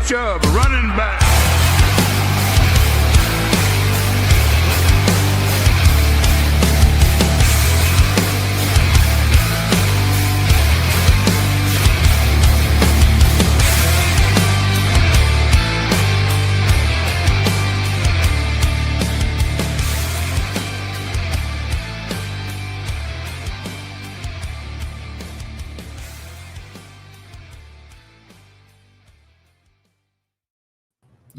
Chubb, running back.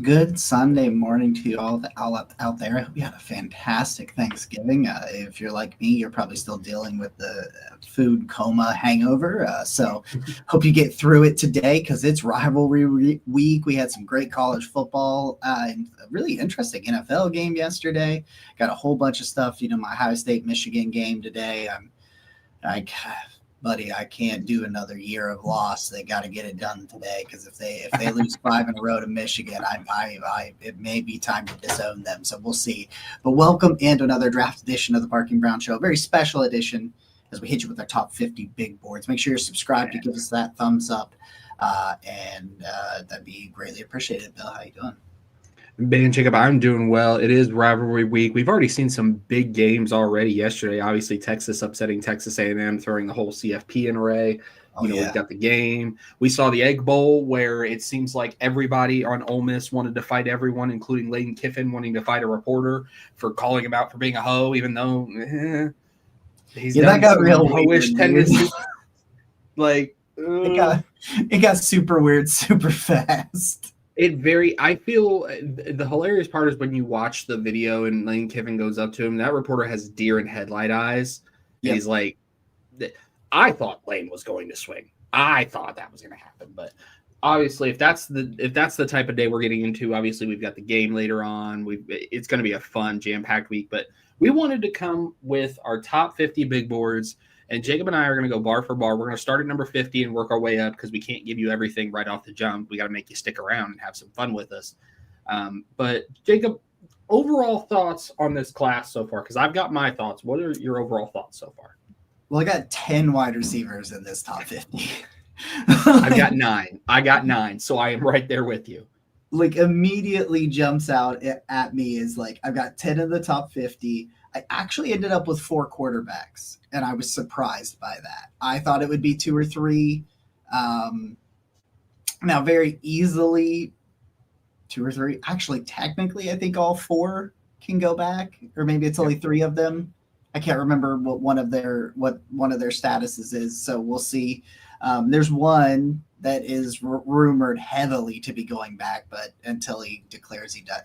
Good Sunday morning to you all out there. I hope you had a fantastic Thanksgiving. If you're like me, you're probably still dealing with the food coma hangover. So hope you get through it today because it's rivalry week. We had some great college football and a really interesting NFL game yesterday. Got a whole bunch of stuff. My Ohio State Michigan game today. Buddy, I can't do another year of loss. They got to get it done today because if they lose 5 in a row to Michigan, it may be time to disown them. So we'll see. But welcome into another draft edition of the Parking Brown Show, a very special edition as we hit you with our top 50 big boards. Make sure you're subscribed to give us that thumbs up, and that'd be greatly appreciated. Bill, how you doing? Ben and Jacob, I'm doing well. It is rivalry week. We've already seen some big games already yesterday. Obviously, Texas upsetting Texas A&M, throwing the whole CFP in array. We've got the game. We saw the Egg Bowl where it seems like everybody on Ole Miss wanted to fight everyone, including Lane Kiffin wanting to fight a reporter for calling him out for being a hoe, even though he's that got real hoish tendencies. It got super weird, super fast. I feel the hilarious part is when you watch the video and Lane Kiffin goes up to him, that reporter has deer in headlight eyes. Yep. He's like, I thought Lane was going to swing. I thought that was going to happen. But obviously, if that's the type of day we're getting into, obviously we've got the game later on. It's going to be a fun, jam-packed week. But we wanted to come with our top 50 big boards. And Jacob and I are going to go bar for bar. We're going to start at number 50 and work our way up because we can't give you everything right off the jump. We got to make you stick around and have some fun with us. But Jacob, overall thoughts on this class so far? Because I've got my thoughts. What are your overall thoughts so far? Well, I got 10 wide receivers in this top 50. I got 9. So I am right there with you. Immediately jumps out at me is I've got 10 in the top 50. I actually ended up with 4 quarterbacks, and I was surprised by that. I thought it would be 2 or 3. Now, very easily, 2 or 3. Actually, technically, I think all 4 can go back, or maybe it's only 3 of them. I can't remember what one of their statuses is, so we'll see. There's one that is rumored heavily to be going back, but until he declares he does,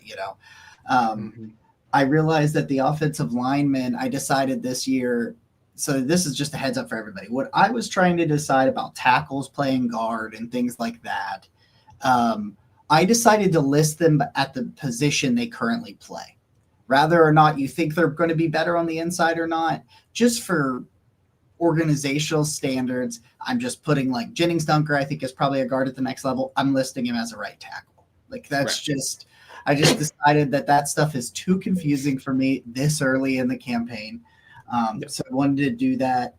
I realized that the offensive linemen, I decided this year, so this is just a heads up for everybody. What I was trying to decide about tackles playing guard and things like that, I decided to list them at the position they currently play. Rather or not you think they're going to be better on the inside or not, just for organizational standards, I'm just putting Jennings Dunker, I think is probably a guard at the next level. I'm listing him as a right tackle. I just decided that stuff is too confusing for me this early in the campaign. So I wanted to do that.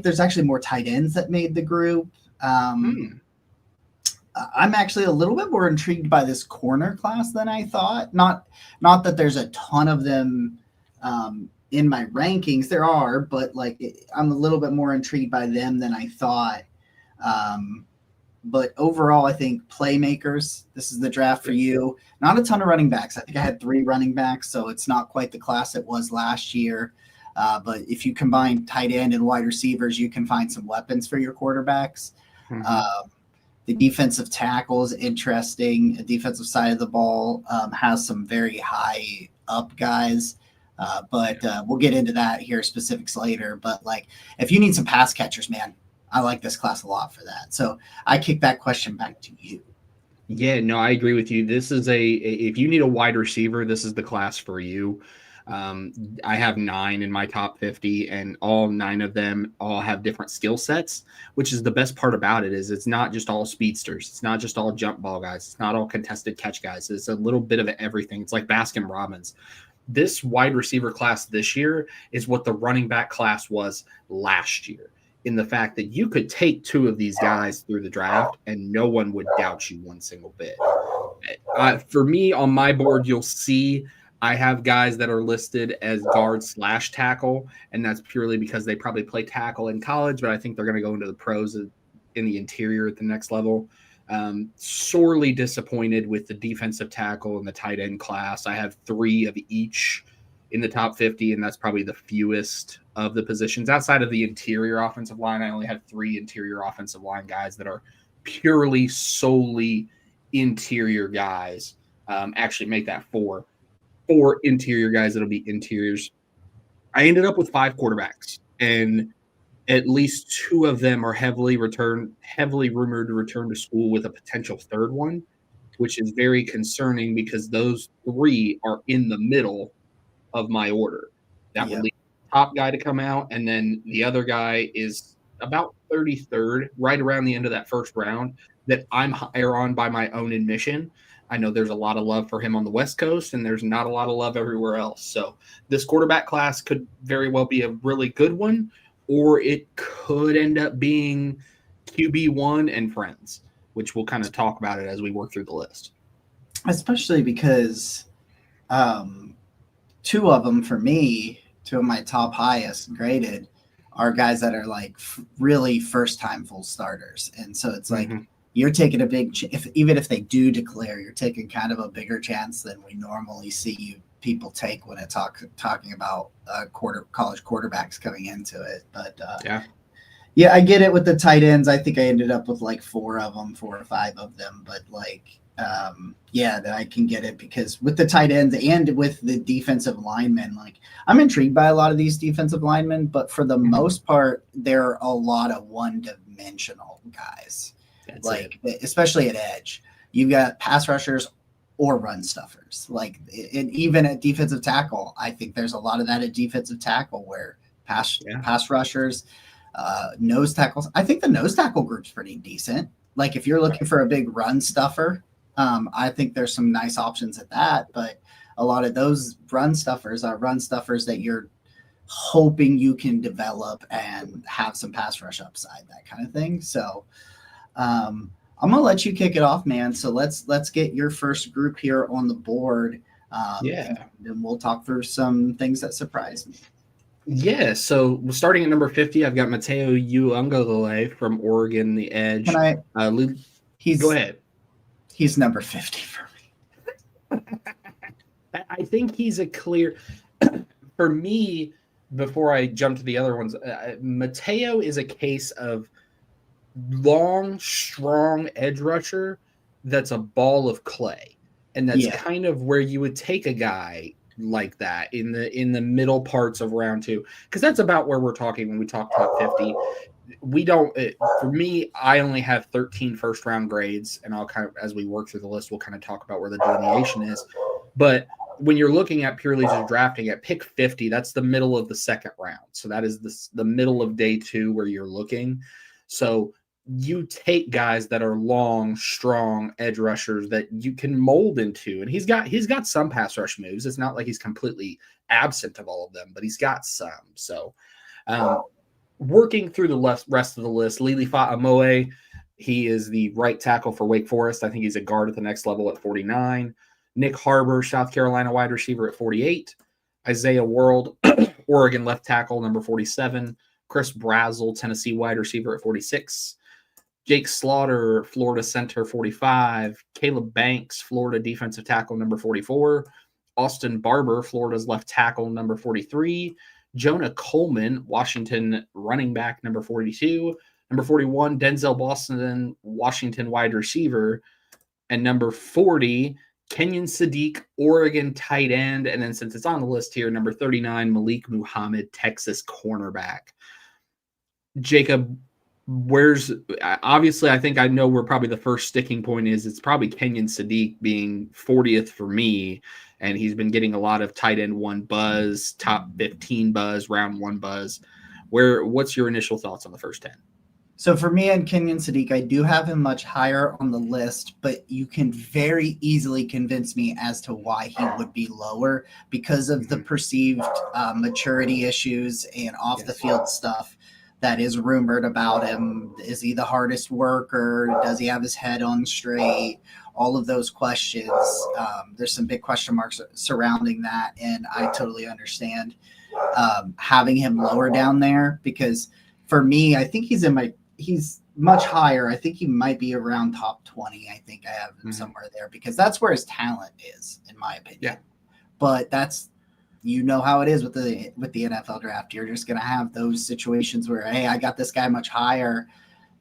There's actually more tight ends that made the group. I'm actually a little bit more intrigued by this corner class than I thought. Not that there's a ton of them in my rankings. There are, but I'm a little bit more intrigued by them than I thought. But overall, I think playmakers, this is the draft for you. Not a ton of running backs. I think I had 3 running backs, so it's not quite the class it was last year. But if you combine tight end and wide receivers, you can find some weapons for your quarterbacks. Mm-hmm. The defensive tackle is interesting. The defensive side of the ball has some very high up guys. But we'll get into that here, specifics later. But if you need some pass catchers, man, I like this class a lot for that. So I kick that question back to you. Yeah, no, I agree with you. This is if you need a wide receiver, this is the class for you. I have 9 in my top 50, and all 9 of them all have different skill sets, which is the best part about it. Is it's not just all speedsters. It's not just all jump ball guys. It's not all contested catch guys. It's a little bit of everything. It's like Baskin Robbins. This wide receiver class this year is what the running back class was last year. in the fact that you could take two of these guys through the draft and no one would doubt you one single bit. For me, on my board, you'll see I have guys that are listed as guard / tackle, and that's purely because they probably play tackle in college, but I think they're going to go into the pros in the interior at the next level. Sorely disappointed with the defensive tackle and the tight end class. I have 3 of each in the top 50, and that's probably the fewest of the positions. Outside of the interior offensive line, I only have 3 interior offensive line guys that are purely solely interior guys. Actually make that 4 interior guys that'll be interiors. I ended up with 5 quarterbacks, and at least 2 of them are heavily rumored to return to school, with a potential 3rd one, which is very concerning because those 3 are in the middle of my order. That would leave the top guy to come out, and then the other guy is about 33rd, right around the end of that first round, that I'm higher on by my own admission. I know there's a lot of love for him on the West Coast, and there's not a lot of love everywhere else. So this quarterback class could very well be a really good one, or it could end up being QB1 and friends, which we'll kind of talk about it as we work through the list. Especially because 2 of them for me, 2 of my top highest graded, are guys that are like really first-time full starters. And so it's like, you're taking a big even if they do declare, you're taking kind of a bigger chance than we normally see people take when it's talking about college quarterbacks coming into it. But yeah, I get it with the tight ends. I think I ended up with like 4 or 5 of them, but like that I can get it, because with the tight ends and with the defensive linemen, like I'm intrigued by a lot of these defensive linemen, but for the most part, they're a lot of one-dimensional guys. That's like it. Especially at edge, you got pass rushers or run stuffers. Like, and even at defensive tackle, I think there's a lot of that at defensive tackle where pass rushers, nose tackles. I think the nose tackle group's pretty decent. Like if you're looking for a big run stuffer, I think there's some nice options at that. But a lot of those run stuffers are run stuffers that you're hoping you can develop and have some pass rush upside, that kind of thing. So I'm gonna let you kick it off, man. So let's get your first group here on the board. And then we'll talk through some things that surprised me. Yeah, so starting at number 50, I've got Mateo Uiagalelei from Oregon, the edge. Can I? Go ahead. He's number 50 for me. I think he's a clear for me. Before I jump to the other ones, Mateo is a case of long, strong edge rusher that's a ball of clay, and that's kind of where you would take a guy like that in the middle parts of round 2, because that's about where we're talking when we talk top 50. We don't for me, I only have 13 first round grades, and I'll kind of, as we work through the list, we'll kind of talk about where the delineation is. But when you're looking at purely just drafting at pick 50, that's the middle of the second round, so that is the middle of day 2 where you're looking. So you take guys that are long, strong edge rushers that you can mold into, and he's got some pass rush moves. It's not like he's completely absent of all of them, but he's got some. So working through the rest of the list, Lili Fa'amoe, he is the right tackle for Wake Forest. I think he's a guard at the next level at 49. Nick Harbor, South Carolina wide receiver at 48. Isaiah World, Oregon left tackle, number 47. Chris Brazel, Tennessee wide receiver at 46. Jake Slaughter, Florida center, 45. Caleb Banks, Florida defensive tackle, number 44. Austin Barber, Florida's left tackle, number 43. Jonah Coleman, Washington running back, number 42. Number 41, Denzel Boston, Washington wide receiver. And number 40, Kenyon Sadiq, Oregon tight end. And then since it's on the list here, number 39, Malik Muhammad, Texas cornerback. Jacob, obviously I think I know where probably the first sticking point is. It's probably Kenyon Sadiq being 40th for me, and he's been getting a lot of tight end 1 buzz, top 15 buzz, round 1 buzz. What's your initial thoughts on the first 10? So for me and Kenyon Sadiq, I do have him much higher on the list, but you can very easily convince me as to why he would be lower because of the perceived maturity issues and off the field stuff. that is rumored about him. Is he the hardest worker? Does he have his head on straight? All of those questions. There's some big question marks surrounding that, and I totally understand having him lower down there, because for me, I think he's much higher. I think he might be around top 20. I think I have him somewhere there, because that's where his talent is, in my opinion. Yeah. But that's, you know how it is with the NFL draft. You're just going to have those situations where, hey, I got this guy much higher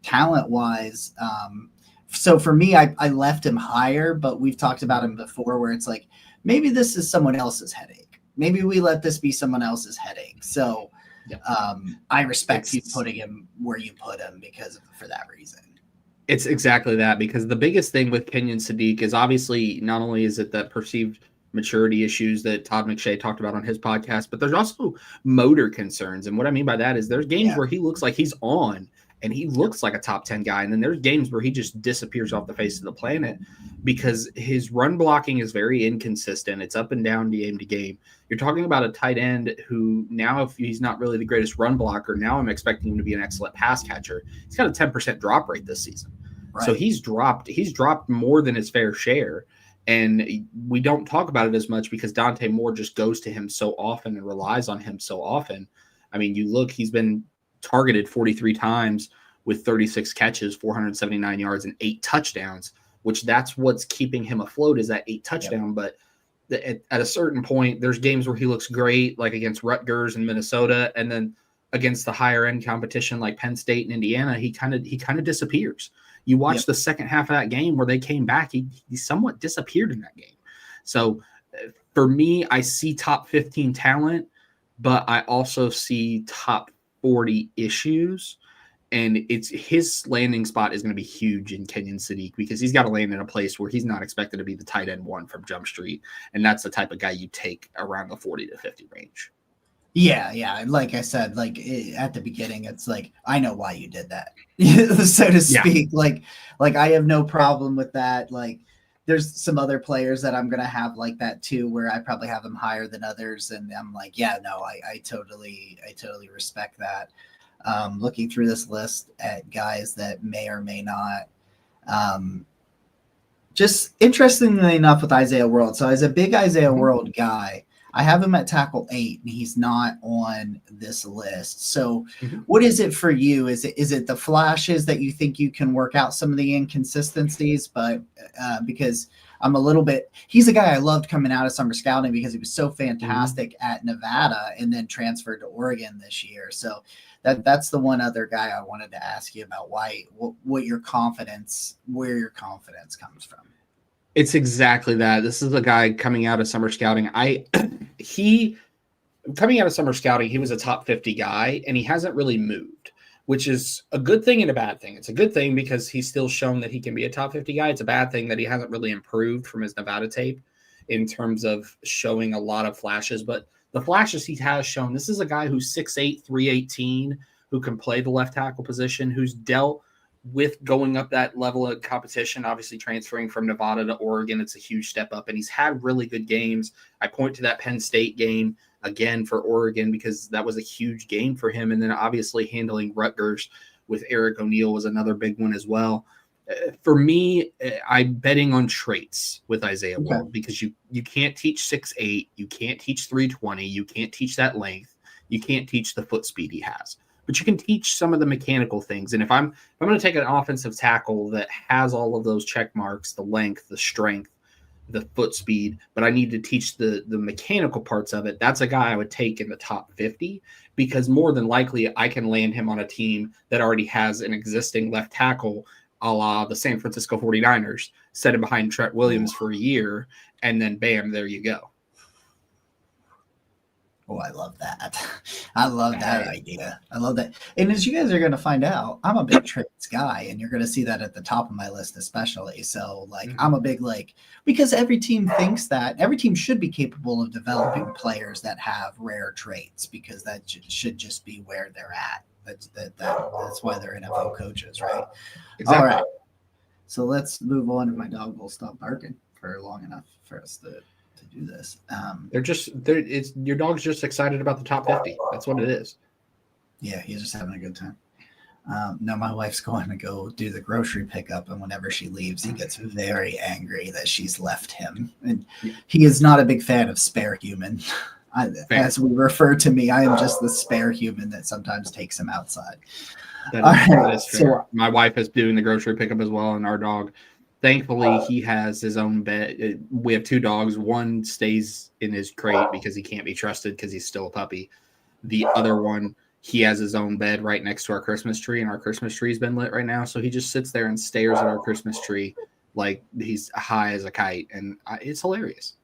talent wise. So for me, I left him higher, but we've talked about him before, where it's like, maybe this is someone else's headache. Maybe we let this be someone else's headache. So I respect you putting him where you put him for that reason. It's exactly that, because the biggest thing with Kenyon Sadiq is obviously not only is it that perceived maturity issues that Todd McShay talked about on his podcast, but there's also motor concerns. And what I mean by that is there's games where he looks like he's on and he looks like a top 10 guy. And then there's games where he just disappears off the face of the planet because his run blocking is very inconsistent. It's up and down game to game. You're talking about a tight end who now, if he's not really the greatest run blocker, now I'm expecting him to be an excellent pass catcher. He's got a 10% drop rate this season. Right. So he's dropped more than his fair share. And we don't talk about it as much because Dante Moore just goes to him so often and relies on him so often. I mean, you look, he's been targeted 43 times with 36 catches, 479 yards, and 8 touchdowns, which that's what's keeping him afloat, is that 8 touchdown. But at a certain point, there's games where he looks great, like against Rutgers and Minnesota, and then against the higher end competition like Penn State and Indiana, he kind of disappears. You watch the second half of that game where they came back, he somewhat disappeared in that game. So for me, I see top 15 talent, but I also see top 40 issues. And it's his landing spot is going to be huge in Kenyon Sadiq, because he's got to land in a place where he's not expected to be the tight end one from Jump Street. And that's the type of guy you take around the 40 to 50 range. Yeah. Like I said, at the beginning, it's like, I know why you did that, so to speak. Yeah. Like I have no problem with that. Like, there's some other players that I'm gonna have like that too, where I probably have them higher than others, and I'm like, yeah, no, I totally respect that. Looking through this list at guys that may or may not. Just interestingly enough with Isaiah World. So as a big Isaiah World guy, I have him at tackle 8, and he's not on this list. So what is it for you? Is it the flashes that you think you can work out some of the inconsistencies? But because I'm a little bit, he's a guy I loved coming out of summer scouting because he was so fantastic at Nevada and then transferred to Oregon this year. So that's the one other guy I wanted to ask you about where your confidence comes from. It's exactly that. This is a guy coming out of summer scouting. Coming out of summer scouting, he was a top 50 guy, and he hasn't really moved, which is a good thing and a bad thing. It's a good thing because he's still shown that he can be a top 50 guy. It's a bad thing that he hasn't really improved from his Nevada tape in terms of showing a lot of flashes. But the flashes he has shown, this is a guy who's 6'8", 318, who can play the left tackle position, who's dealt with going up that level of competition. Obviously transferring from Nevada to Oregon, it's a huge step up, and he's had really good games. I point to that Penn State game again for Oregon because that was a huge game for him. And then obviously handling Rutgers with Eric O'Neill was another big one as well. For me, I'm betting on traits with Isaiah World, because you can't teach 6'8", you can't teach 320, you can't teach that length, you can't teach the foot speed he has. But you can teach some of the mechanical things. And if I'm going to take an offensive tackle that has all of those check marks, the length, the strength, the foot speed, but I need to teach the mechanical parts of it, that's a guy I would take in the top 50, because more than likely I can land him on a team that already has an existing left tackle, a la the San Francisco 49ers, set him behind Trent Williams for a year, and then bam, there you go. Oh, I love that. I love that idea. I love that. And as you guys are going to find out, I'm a big traits guy, and you're going to see that at the top of my list, especially. So I'm a big, because every team thinks that every team should be capable of developing players that have rare traits, because that should just be where they're at. That's why they're NFL coaches, right? Exactly. All right. So let's move on. My dog will stop barking for long enough for us to do this. Your dog's just excited about the top 50. That's what it is. Yeah, he's just having a good time. No, my wife's going to go do the grocery pickup, and whenever she leaves, he gets very angry that she's left him. And Yeah. he is not a big fan of spare human. Fair. As we refer to me, I am just the spare human that sometimes takes him outside. That is fair. So My wife is doing the grocery pickup as well, and our dog, thankfully, he has his own bed. We have 2 dogs. One stays in his crate because he can't be trusted because he's still a puppy. The other one, he has his own bed right next to our Christmas tree, and our Christmas tree has been lit right now. So he just sits there and stares at our Christmas tree like he's high as a kite, and it's hilarious.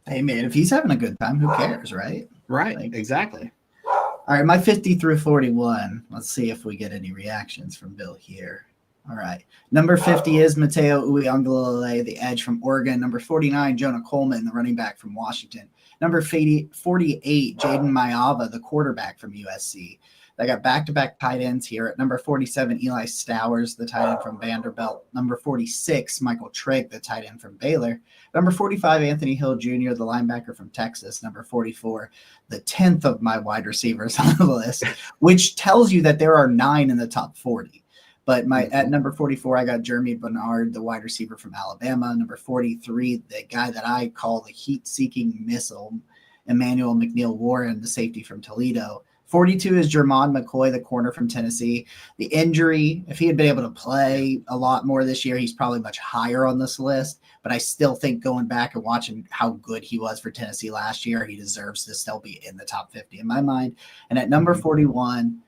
hey man, if he's having a good time, who cares, right? Right, Like, exactly. all right, my 50 through 41. Let's see if we get any reactions from Bill here. All right. Number 50 is Mateo Uiagalelei, the edge from Oregon. Number 49, Jonah Coleman, the running back from Washington. Number 48, Jaden Mayava, the quarterback from USC. They got back-to-back tight ends here. At number 47, Eli Stowers, the tight end from Vanderbilt. Number 46, Michael Trigg, the tight end from Baylor. Number 45, Anthony Hill Jr., the linebacker from Texas. Number 44, the 10th of my wide receivers on the list, which tells you that there are 9 in the top 40. But at number 44, I got Jeremy Bernard, the wide receiver from Alabama. Number 43, the guy that I call the heat-seeking missile, Emmanuel McNeil-Warren, the safety from Toledo. 42 is Jermon McCoy, the corner from Tennessee. The injury, if he had been able to play a lot more this year, he's probably much higher on this list. But I still think going back and watching how good he was for Tennessee last year, he deserves to still be in the top 50 in my mind. And at number 41,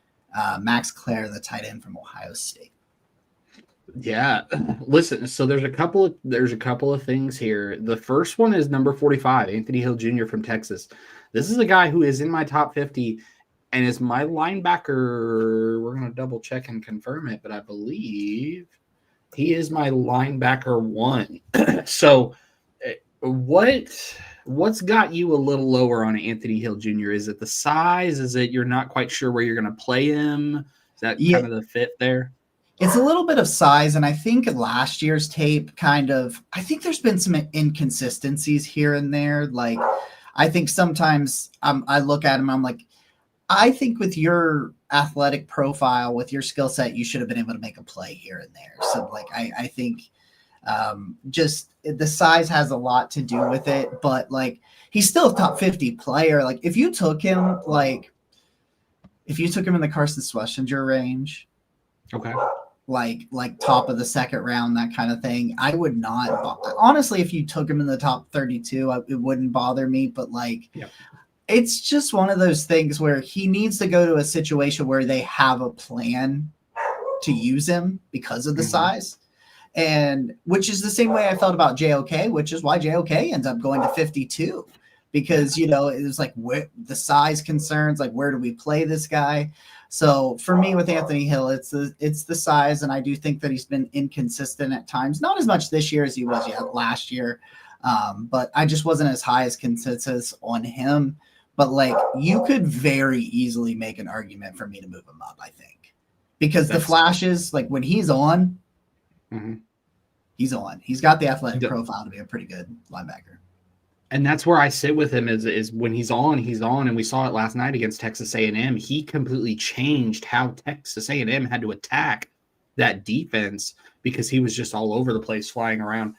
Max Clare, the tight end from Ohio State. Yeah, listen. So there's a couple of things here. The first one is number 45, Anthony Hill Jr. from Texas. This is a guy who is in my top 50 and is my linebacker. We're gonna double check and confirm it, but I believe he is my linebacker 1. So, what's got you a little lower on Anthony Hill Jr.? Is it the size? Is it you're not quite sure where you're gonna play him? Is that kind of the fit there? It's a little bit of size, and I think last year's tape I think there's been some inconsistencies here and there. Like, I think sometimes I look at him, I'm like, I think with your athletic profile, with your skill set, you should have been able to make a play here and there. So, like, I think just the size has a lot to do with it, but, like, he's still a top 50 player. Like, if you took him in the Carson Schlesinger range, okay, like top of the second round, that kind of thing, I would not. Honestly, if you took him in the top 32, it wouldn't bother me. But it's just one of those things where he needs to go to a situation where they have a plan to use him because of the size. And which is the same way I felt about JOK, which is why JOK ends up going to 52. Because, it was like the size concerns, like where do we play this guy? So for me with Anthony Hill, it's the size, and I do think that he's been inconsistent at times. Not as much this year as he was last year, but I just wasn't as high as consensus on him. But you could very easily make an argument for me to move him up, I think, because the flashes, like when he's on, he's on. He's got the athletic profile to be a pretty good linebacker. And that's where I sit with him is when he's on, and we saw it last night against Texas A&M. He completely changed how Texas A&M had to attack that defense because he was just all over the place flying around.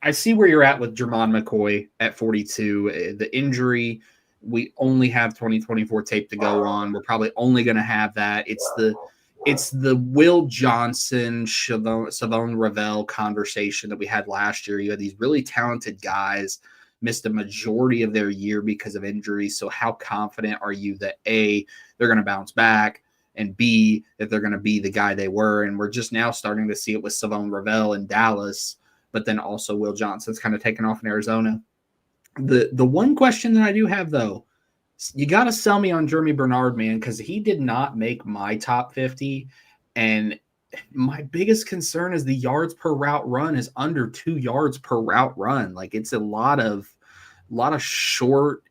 I see where you're at with Jermon McCoy at 42. The injury, we only have 2024 tape to go on. We're probably only going to have that. It's the Will Johnson, Savon Ravel conversation that we had last year. You had these really talented guys missed a majority of their year because of injuries. So how confident are you that A, they're going to bounce back, and B, that they're going to be the guy they were? And we're just now starting to see it with Savon Ravel in Dallas, but then also Will Johnson's kind of taken off in Arizona. The one question that I do have, though, you got to sell me on Jeremy Bernard, man, because he did not make my top 50. And my biggest concern is the yards per route run is under 2 yards per route run. Like, it's a lot of short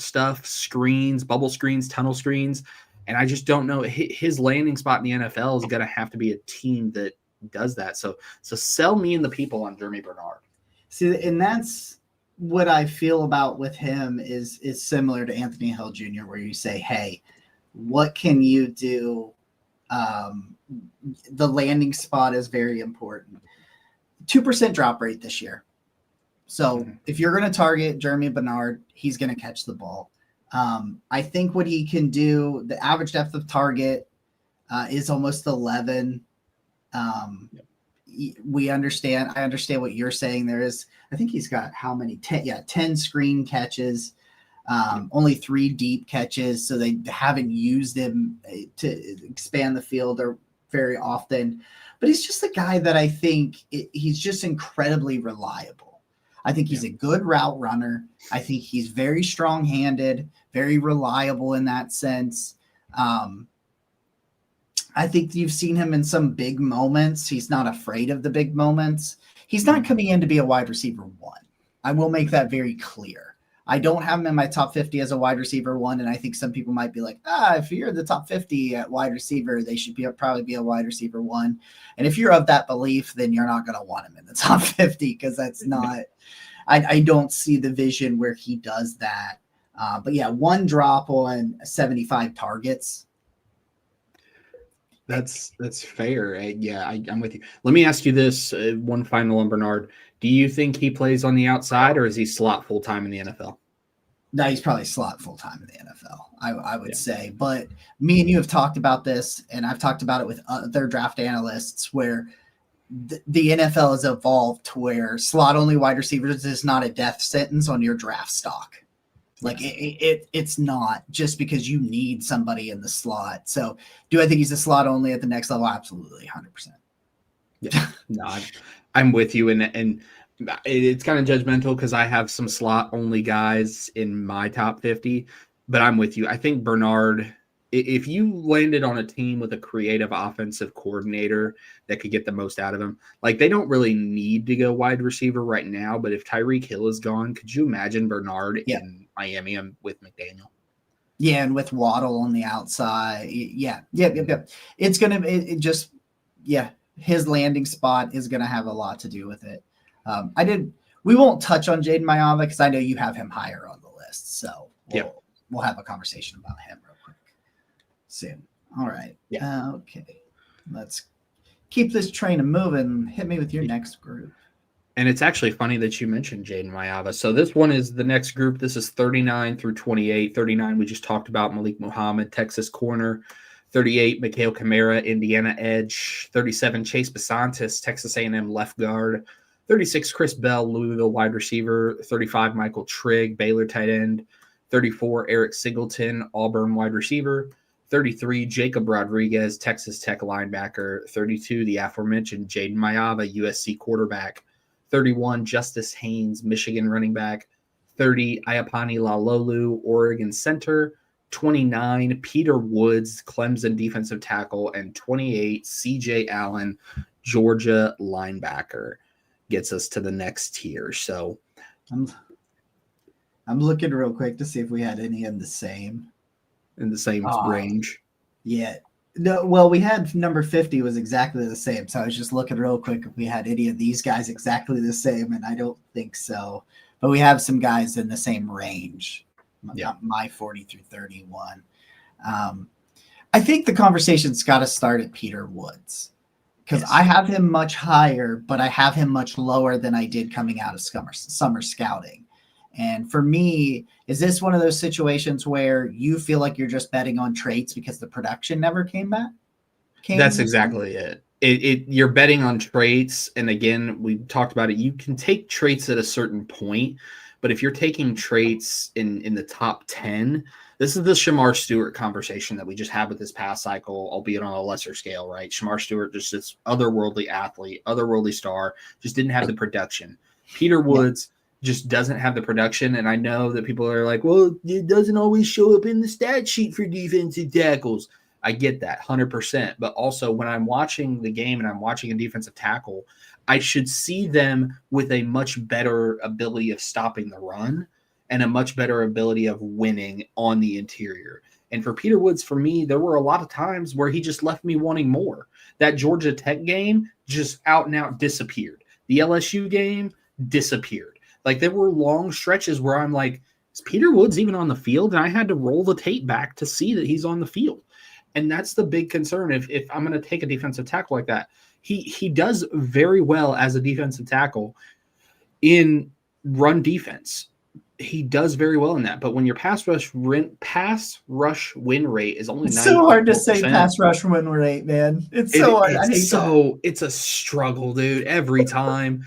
stuff, screens, bubble screens, tunnel screens. And I just don't know. His landing spot in the NFL is going to have to be a team that does that. So sell me and the people on Jeremy Bernard. See, and that's what I feel about with him is similar to Anthony Hill Jr., where you say, hey, What can you do? The landing spot is very important. 2% drop rate this year. So if you're going to target Jeremy Bernard, he's going to catch the ball. I think what he can do, the average depth of target is almost 11. We understand. I understand what you're saying. I think he's got how many? 10 screen catches, only 3 deep catches. So they haven't used him to expand the field or very often. But he's just a guy that I think he's just incredibly reliable. I think he's a good route runner. I think he's very strong-handed, very reliable in that sense. I think you've seen him in some big moments. He's not afraid of the big moments. He's not coming in to be a wide receiver 1. I will make that very clear. I don't have him in my top 50 as a wide receiver 1, and I think some people might be like, if you're in the top 50 at wide receiver, they should probably be a wide receiver 1. And if you're of that belief, then you're not going to want him in the top 50 because that's not – I don't see the vision where he does that. But, 1 drop on 75 targets. That's fair. I'm with you. Let me ask you this, one final on Bernard. Do you think he plays on the outside or is he slot full-time in the NFL? No, he's probably slot full-time in the NFL, I would say. But me and you have talked about this, and I've talked about it with other draft analysts where the NFL has evolved to where slot-only wide receivers is not a death sentence on your draft stock. Like it's not just because you need somebody in the slot. So do I think he's a slot only at the next level? Absolutely, 100%. Yeah, no, I'm with you. And it's kind of judgmental because I have some slot only guys in my top 50, but I'm with you. I think Bernard, if you landed on a team with a creative offensive coordinator that could get the most out of him, like they don't really need to go wide receiver right now, but if Tyreek Hill is gone, could you imagine Bernard in Miami with McDaniel? Yeah, and with Waddle on the outside. Yeah. It's going to his landing spot is going to have a lot to do with it. We won't touch on Jaden Mayava because I know you have him higher on the list. So we'll have a conversation about him real quick soon. All right. Yeah. Okay. Let's keep this train moving. Hit me with your next group. And it's actually funny that you mentioned Jaden Mayava. So this one is the next group. This is 39 through 28. 39, we just talked about Malik Muhammad, Texas corner. 38, Mikhail Kamara, Indiana edge. 37, Chase Besantis, Texas A&M left guard. 36, Chris Bell, Louisville wide receiver. 35, Michael Trigg, Baylor tight end. 34, Eric Singleton, Auburn wide receiver. 33, Jacob Rodriguez, Texas Tech linebacker. 32, the aforementioned Jaden Mayava, USC quarterback. 31, Justice Haynes, Michigan running back. 30, Iapani Lalolu, Oregon center. 29, Peter Woods, Clemson defensive tackle. And 28, CJ Allen, Georgia linebacker. Gets us to the next tier. So I'm looking real quick to see if we had any in the same range. Yeah. No, well, we had number 50 was exactly the same. So I was just looking real quick if we had any of these guys exactly the same, and I don't think so. But we have some guys in the same range. My 40 through 31. I think the conversation's got to start at Peter Woods because I have him much higher, but I have him much lower than I did coming out of summer scouting. And for me, is this one of those situations where you feel like you're just betting on traits because the production never came back? That's exactly it. You're betting on traits. And again, we talked about it. You can take traits at a certain point, but if you're taking traits in the top 10, this is the Shamar Stewart conversation that we just had with this past cycle, albeit on a lesser scale, right? Shamar Stewart, just this otherworldly athlete, otherworldly star, just didn't have the production. Peter Woods just doesn't have the production. And I know that people are like, well, it doesn't always show up in the stat sheet for defensive tackles. I get that 100%. But also when I'm watching the game and I'm watching a defensive tackle, I should see them with a much better ability of stopping the run and a much better ability of winning on the interior. And for Peter Woods, for me, there were a lot of times where he just left me wanting more. That Georgia Tech game just out and out disappeared. The LSU game disappeared. Like there were long stretches where I'm like, is Peter Woods even on the field? And I had to roll the tape back to see that he's on the field. And that's the big concern. If I'm going to take a defensive tackle like that, he does very well as a defensive tackle in run defense. He does very well in that. But when your pass rush win rate is only 94%, it's so hard to say pass rush win rate, man. It's so hard. It's a struggle, dude. Every time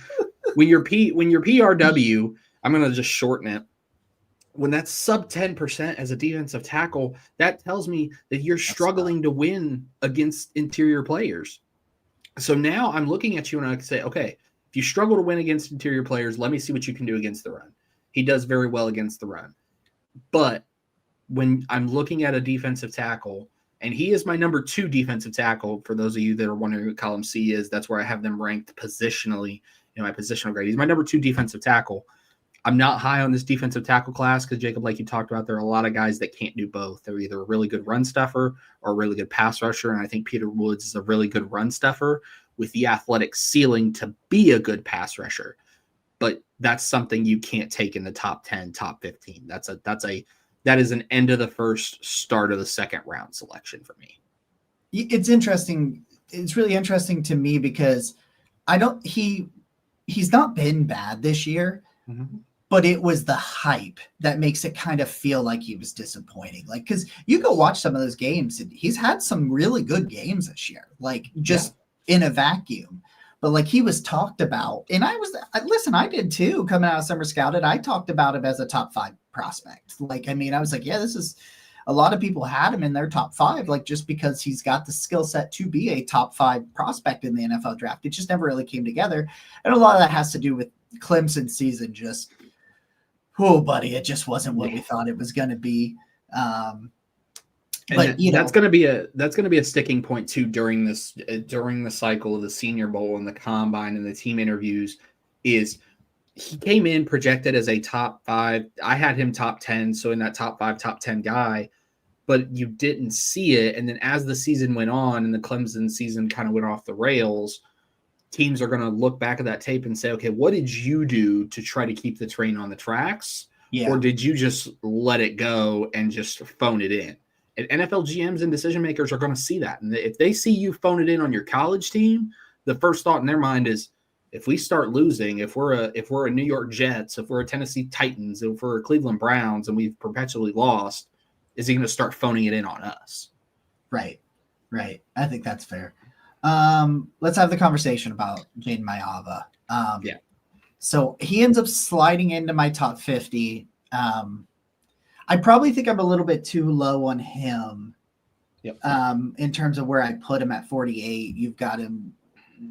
when your PRW, I'm going to just shorten it. When that's sub 10% as a defensive tackle, that tells me that you're struggling to win against interior players. So now I'm looking at you and I can say, okay, if you struggle to win against interior players, let me see what you can do against the run. He does very well against the run. But when I'm looking at a defensive tackle, and he is my number 2 defensive tackle, for those of you that are wondering what column C is, that's where I have them ranked positionally in my positional grade. He's my number 2 defensive tackle. I'm not high on this defensive tackle class because, Jacob, like you talked about, there are a lot of guys that can't do both. They're either a really good run stuffer or a really good pass rusher, and I think Peter Woods is a really good run stuffer with the athletic ceiling to be a good pass rusher. But that's something you can't take in the top 10, top 15. That is an end of the first, start of the second round selection for me. It's interesting. It's really interesting to me because he's not been bad this year. Mm-hmm. But it was the hype that makes it kind of feel like he was disappointing. Like, because you go watch some of those games, and he's had some really good games this year, like just in a vacuum. But like he was talked about, and I did too, coming out of Summer Scouted. I talked about him as a top 5 prospect. Like, I mean, I was like, yeah, a lot of people had him in their top 5, like just because he's got the skill set to be a top 5 prospect in the NFL draft. It just never really came together. And a lot of that has to do with Clemson season just, oh, buddy, it just wasn't what we thought it was going to be. But that's going to be a sticking point too during the cycle of the Senior Bowl and the Combine and the team interviews. Is he came in projected as a top 5? I had him top 10, so in that top 5, top 10 guy. But you didn't see it, and then as the season went on and the Clemson season kind of went off the rails, teams are going to look back at that tape and say, okay, what did you do to try to keep the train on the tracks? Yeah. Or did you just let it go and just phone it in? And NFL GMs and decision makers are going to see that. And if they see you phone it in on your college team, the first thought in their mind is, if we start losing, if we're a New York Jets, if we're a Tennessee Titans, if we're a Cleveland Browns and we've perpetually lost, is he going to start phoning it in on us? Right. I think that's fair. Let's have the conversation about Jaden Mayava. So he ends up sliding into my top 50. I probably think I'm a little bit too low on him. Yep. In terms of where I put him at 48. You've got him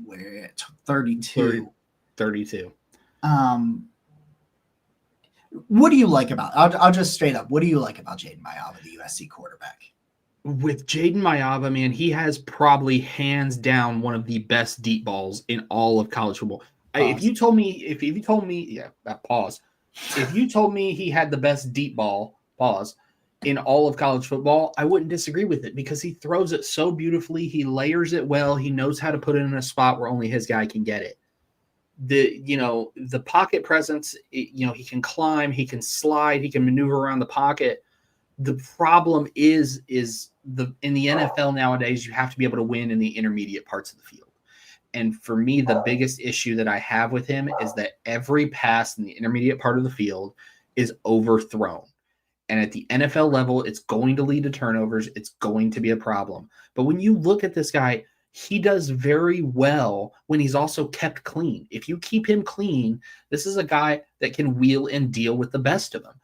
where at 32. 32. What do you like about? I'll just straight up. What do you like about Jaden Mayava, the USC quarterback? With Jaden Mayava, man, he has probably hands down one of the best deep balls in all of college football. If you told me, If you told me he had the best deep ball, in all of college football, I wouldn't disagree with it because he throws it so beautifully. He layers it well. He knows how to put it in a spot where only his guy can get it. The pocket presence, he can climb, he can slide, he can maneuver around the pocket. The problem is in the NFL nowadays, you have to be able to win in the intermediate parts of the field. And for me, the biggest issue that I have with him is that every pass in the intermediate part of the field is overthrown. And at the NFL level, it's going to lead to turnovers. It's going to be a problem. But when you look at this guy, he does very well when he's also kept clean. If you keep him clean, this is a guy that can wheel and deal with the best of them.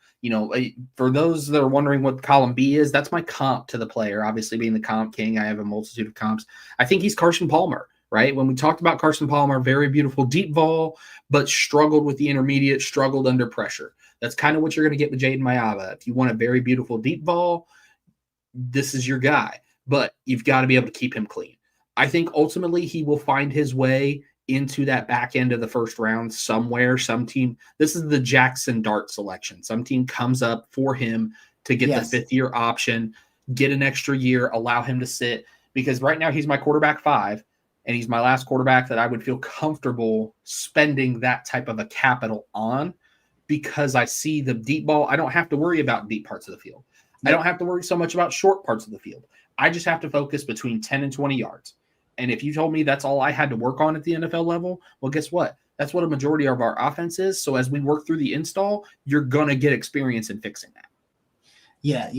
For those that are wondering what column B is, that's my comp to the player. Obviously, being the comp king, I have a multitude of comps. I think he's Carson Palmer, right? When we talked about Carson Palmer, very beautiful deep ball, but struggled with the intermediate, struggled under pressure. That's kind of what you're going to get with Jaden Mayava. If you want a very beautiful deep ball, this is your guy. But you've got to be able to keep him clean. I think ultimately he will find his way into that back end of the first round somewhere. Some team, this is the Jackson Dart selection. Some team comes up for him to get the fifth-year option, get an extra year, allow him to sit. Because right now he's my quarterback 5, and he's my last quarterback that I would feel comfortable spending that type of a capital on, because I see the deep ball. I don't have to worry about deep parts of the field. Yep. I don't have to worry so much about short parts of the field. I just have to focus between 10 and 20 yards. And if you told me that's all I had to work on at the NFL level, well, guess what? That's what a majority of our offense is. So as we work through the install, you're going to get experience in fixing that. Yeah.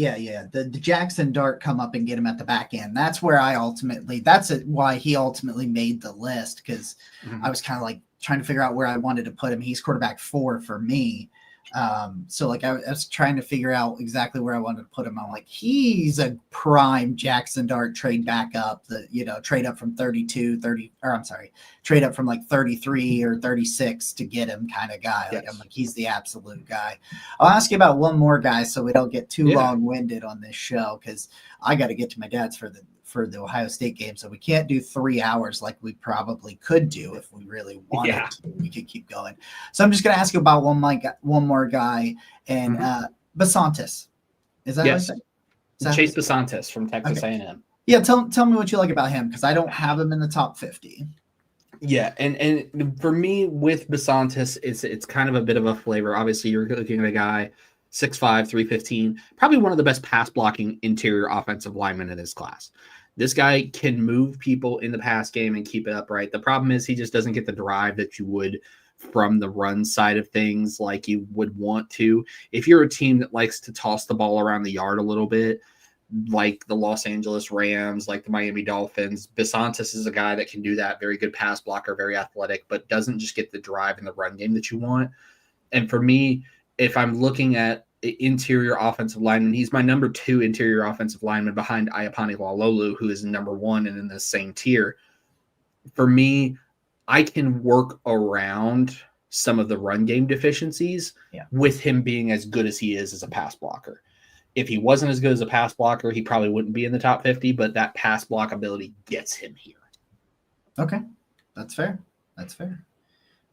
The Jackson Dart come up and get him at the back end. That's where why he ultimately made the list, because I was kind of like trying to figure out where I wanted to put him. He's quarterback 4 for me. So like I was trying to figure out exactly where I wanted to put him. I'm like, he's a prime Jackson Dart trade back up, trade up from 30, or I'm sorry, trade up from like 33 or 36 to get him kind of guy. Like, Yes. I'm like, he's the absolute guy. I'll ask you about one more guy so we don't get too long-winded on this show, because I got to get to my dad's for the Ohio State game. So we can't do 3 hours like we probably could do if we really wanted to. We could keep going. So I'm just going to ask you about one more guy, and Basantis. Is that yes. what I said? Chase Basantis from Texas A&M. Yeah, tell me what you like about him, because I don't have him in the top 50. Yeah, and for me with Basantis, it's kind of a bit of a flavor. Obviously, you're looking at a guy 6'5", 315, probably one of the best pass blocking interior offensive linemen in his class. This guy can move people in the pass game and keep it upright. The problem is he just doesn't get the drive that you would from the run side of things like you would want to. If you're a team that likes to toss the ball around the yard a little bit, like the Los Angeles Rams, like the Miami Dolphins, Basantis is a guy that can do that. Very good pass blocker, very athletic, but doesn't just get the drive in the run game that you want. And for me, if I'm looking at interior offensive lineman, he's my number 2 interior offensive lineman behind Iapani Walolu, who is number 1 and in the same tier. For me, I can work around some of the run game deficiencies with him being as good as he is as a pass blocker. If he wasn't as good as a pass blocker, he probably wouldn't be in the top 50, but that pass block ability gets him here. Okay. That's fair.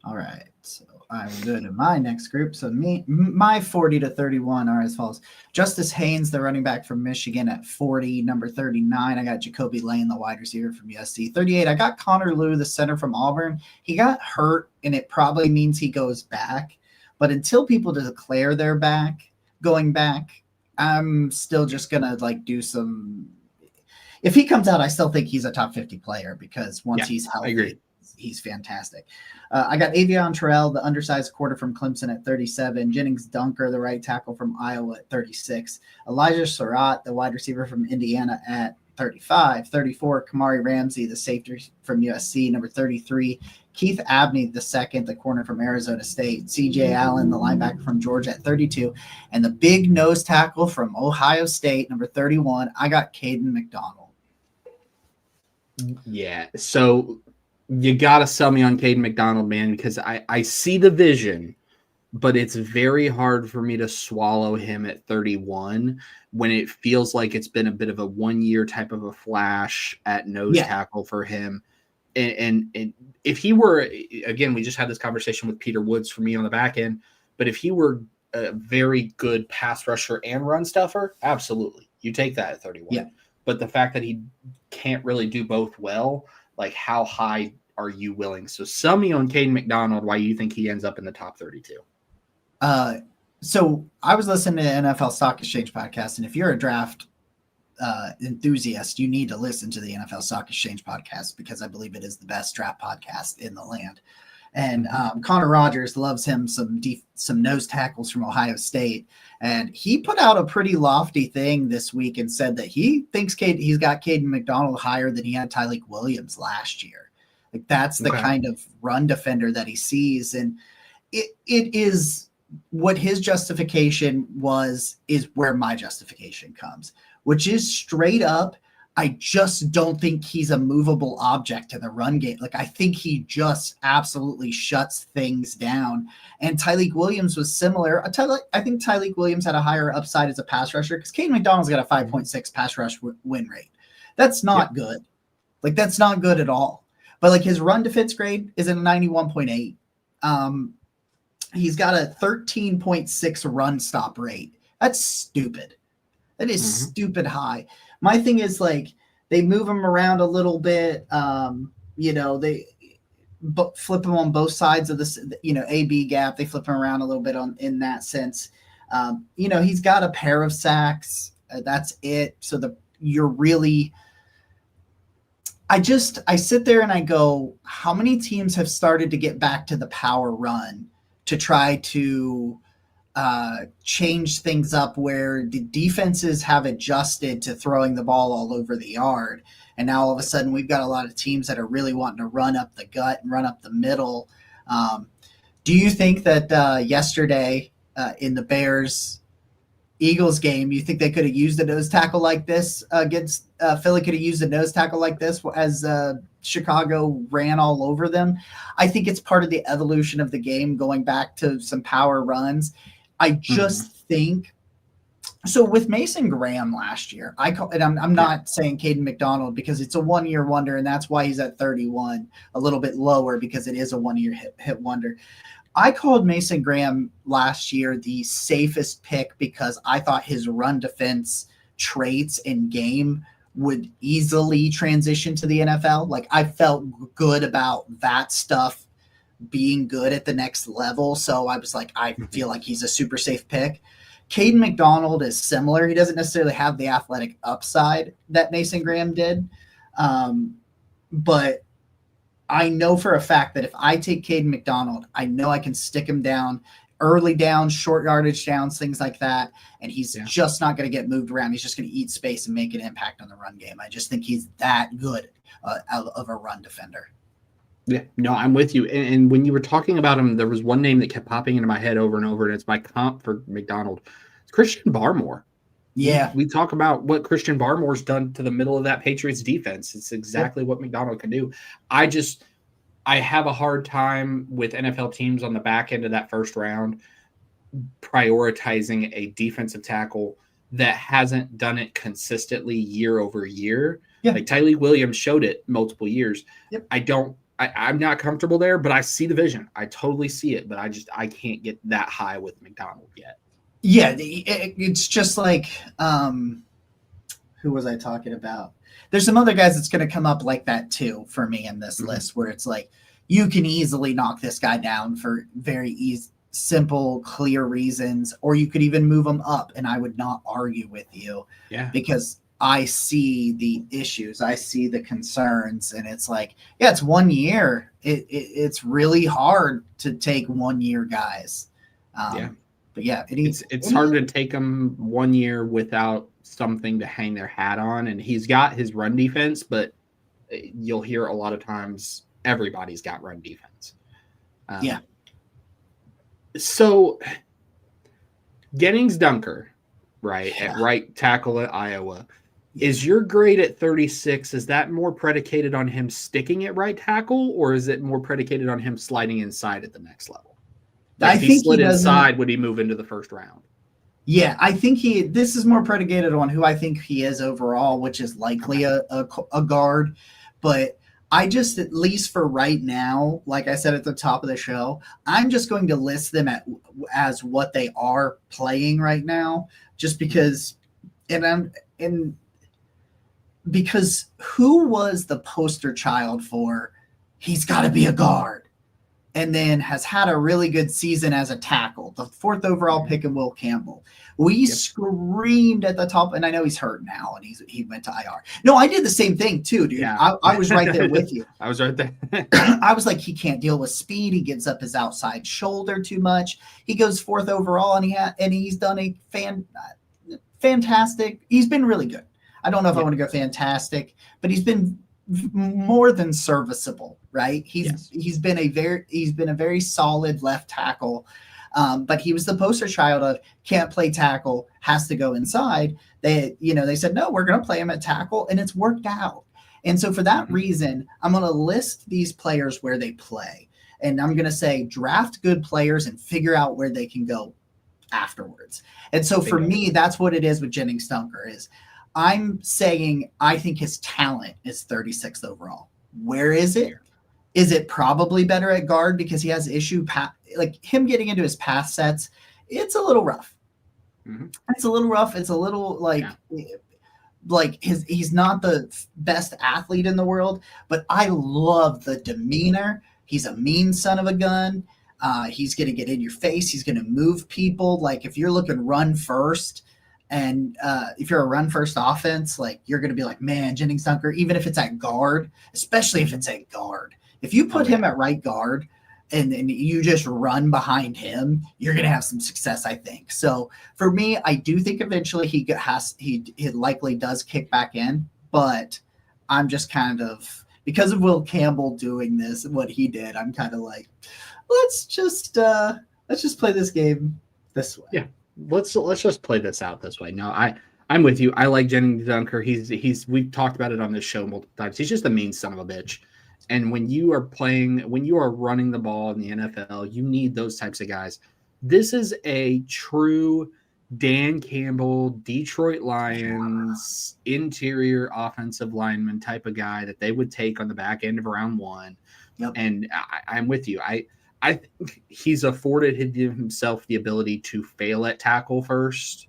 All right. So I'm good in my next group. So my 40 to 31 are as follows. Justice Haynes, the running back from Michigan, at 40. Number 39, I got Jacoby Lane, the wide receiver from USC. 38, I got Connor Lew, the center from Auburn. He got hurt, and it probably means he goes back. But until people declare they're going back, I'm still just going to do some. If he comes out, I still think he's a top 50 player, because once he's healthy, I agree. He's fantastic. I got Avion Terrell, the undersized quarter from Clemson, at 37. Jennings Dunker, the right tackle from Iowa, at 36. Elijah Surratt, the wide receiver from Indiana, at 35. 34, Kamari Ramsey, the safety from USC, number 33. Keith Abney, the second, the corner from Arizona State. CJ Allen, the linebacker from Georgia, at 32. And the big nose tackle from Ohio State, number 31, I got Caden McDonald. Yeah, so you got to sell me on Caden McDonald, man, because I see the vision, but it's very hard for me to swallow him at 31 when it feels like it's been a bit of a 1-year type of a flash at nose tackle for him. And if he were, again, we just had this conversation with Peter Woods for me on the back end, but if he were a very good pass rusher and run stuffer, absolutely. You take that at 31. Yeah. But the fact that he can't really do both well, like how high are you willing? So sell me on Caden McDonald, why you think he ends up in the top 32. So I was listening to NFL Stock Exchange podcast, and if you're a draft enthusiast, you need to listen to the NFL Stock Exchange podcast, because I believe it is the best draft podcast in the land. And Connor Rogers loves him some nose tackles from Ohio State, and he put out a pretty lofty thing this week and said that he thinks he's got Caden McDonald higher than he had Tyleik Williams last year. Like, that's the kind of run defender that he sees, and it is what his justification is where my justification comes, which is straight up, I just don't think he's a movable object in the run game. Like, I think he just absolutely shuts things down. And Tyleik Williams was similar. I think Tyleik Williams had a higher upside as a pass rusher, because Caden McDonald's got a 5.6 pass rush win rate. That's not good. Like, that's not good at all. But like, his run defense grade is a 91.8. He's got a 13.6 run stop rate. That's stupid. That is stupid high. My thing is, like, they move him around a little bit. flip him on both sides of this, A-B gap. They flip him around a little bit in that sense. He's got a pair of sacks. That's it. So you're really – I sit there and I go, how many teams have started to get back to the power run to try to change things up where the defenses have adjusted to throwing the ball all over the yard. And now all of a sudden we've got a lot of teams that are really wanting to run up the gut and run up the middle. Do you think that yesterday in the Bears-Eagles game, you think they could have used a nose tackle like this against Philly could have used a nose tackle like this as Chicago ran all over them? I think it's part of the evolution of the game, going back to some power runs. I just think so with Mason Graham last year. I'm not saying Caden McDonald because it's a 1-year wonder, and that's why he's at 31, a little bit lower because it is a 1-year hit wonder. I called Mason Graham last year the safest pick because I thought his run defense traits in game would easily transition to the NFL. Like, I felt good about that stuff being good at the next level. So I was like, I feel like he's a super safe pick. Caden McDonald is similar. He doesn't necessarily have the athletic upside that Mason Graham did. But I know for a fact that if I take Caden McDonald, I know I can stick him down, early downs, short yardage downs, things like that, and he's just not going to get moved around. He's just going to eat space and make an impact on the run game. I just think he's that good of a run defender. Yeah, no, I'm with you. And when you were talking about him, there was one name that kept popping into my head over and over, and it's my comp for McDonald. It's Christian Barmore. Yeah. We talk about what Christian Barmore's done to the middle of that Patriots defense. It's exactly what McDonald can do. I have a hard time with NFL teams on the back end of that first round prioritizing a defensive tackle that hasn't done it consistently year over year. Yeah. Like Tyleek Williams showed it multiple years. Yep. I'm not comfortable there, but I see the vision. I totally see it, but I can't get that high with McDonald yet. Yeah, it's just like who was I talking about? There's some other guys that's going to come up like that too for me in this list, where it's like you can easily knock this guy down for very simple, clear reasons, or you could even move him up, and I would not argue with you. Yeah, because I see the issues, I see the concerns, and it's like, yeah, it's 1 year. It's really hard to take 1 year guys. But yeah, it's hard to take them 1 year without something to hang their hat on. And he's got his run defense, but you'll hear a lot of times everybody's got run defense. So Jennings Dunker, right, at right tackle at Iowa. Is your grade at 36, is that more predicated on him sticking at right tackle, or is it more predicated on him sliding inside at the next level? Like if he slid inside, would he move into the first round? Yeah, I think this is more predicated on who I think he is overall, which is likely a guard. But I just, at least for right now, like I said at the top of the show, I'm just going to list them as what they are playing right now, just because because who was the poster child for he's got to be a guard and then has had a really good season as a tackle, the 4th overall pick in Will Campbell? We screamed at the top, and I know he's hurt now and he went to IR. No, I did the same thing too, dude. Yeah. I was right there with you. I was right there. I was like, he can't deal with speed. He gives up his outside shoulder too much. He goes 4th overall, and he's done a fantastic. He's been really good. I don't know if I want to go fantastic, but he's been more than serviceable, right? He's been a very solid left tackle, but he was the poster child of can't play tackle, has to go inside. They said, no, we're going to play him at tackle, and it's worked out. And so for that reason, I'm going to list these players where they play, and I'm going to say draft good players and figure out where they can go afterwards. And so for me, that's what it is with Jennings Dunker is. I'm saying I think his talent is 36th overall. Where is it? Is it probably better at guard because he has issue like him getting into his pass sets? It's a little rough. It's a little rough. It's a little like he's not the best athlete in the world, but I love the demeanor. He's a mean son of a gun. He's going to get in your face. He's going to move people. Like if you're looking run first, and if you're a run first offense, like you're going to be like, man, Jennings Dunker, even if it's at guard, especially if it's at guard, if you put him at right guard and you just run behind him, you're going to have some success, I think. So for me, I do think eventually he likely does kick back in, but I'm just kind of, because of Will Campbell doing this, what he did, I'm kind of like, let's just play this game this way. Yeah, let's just play this out this way. No, I'm with you. I like Jennings Dunker. We've talked about it on this show multiple times. He's just a mean son of a bitch. And when you are running the ball in the NFL, you need those types of guys. This is a true Dan Campbell, Detroit Lions interior offensive lineman type of guy that they would take on the back end of round one. Yep. And I'm with you. I think he's afforded himself the ability to fail at tackle first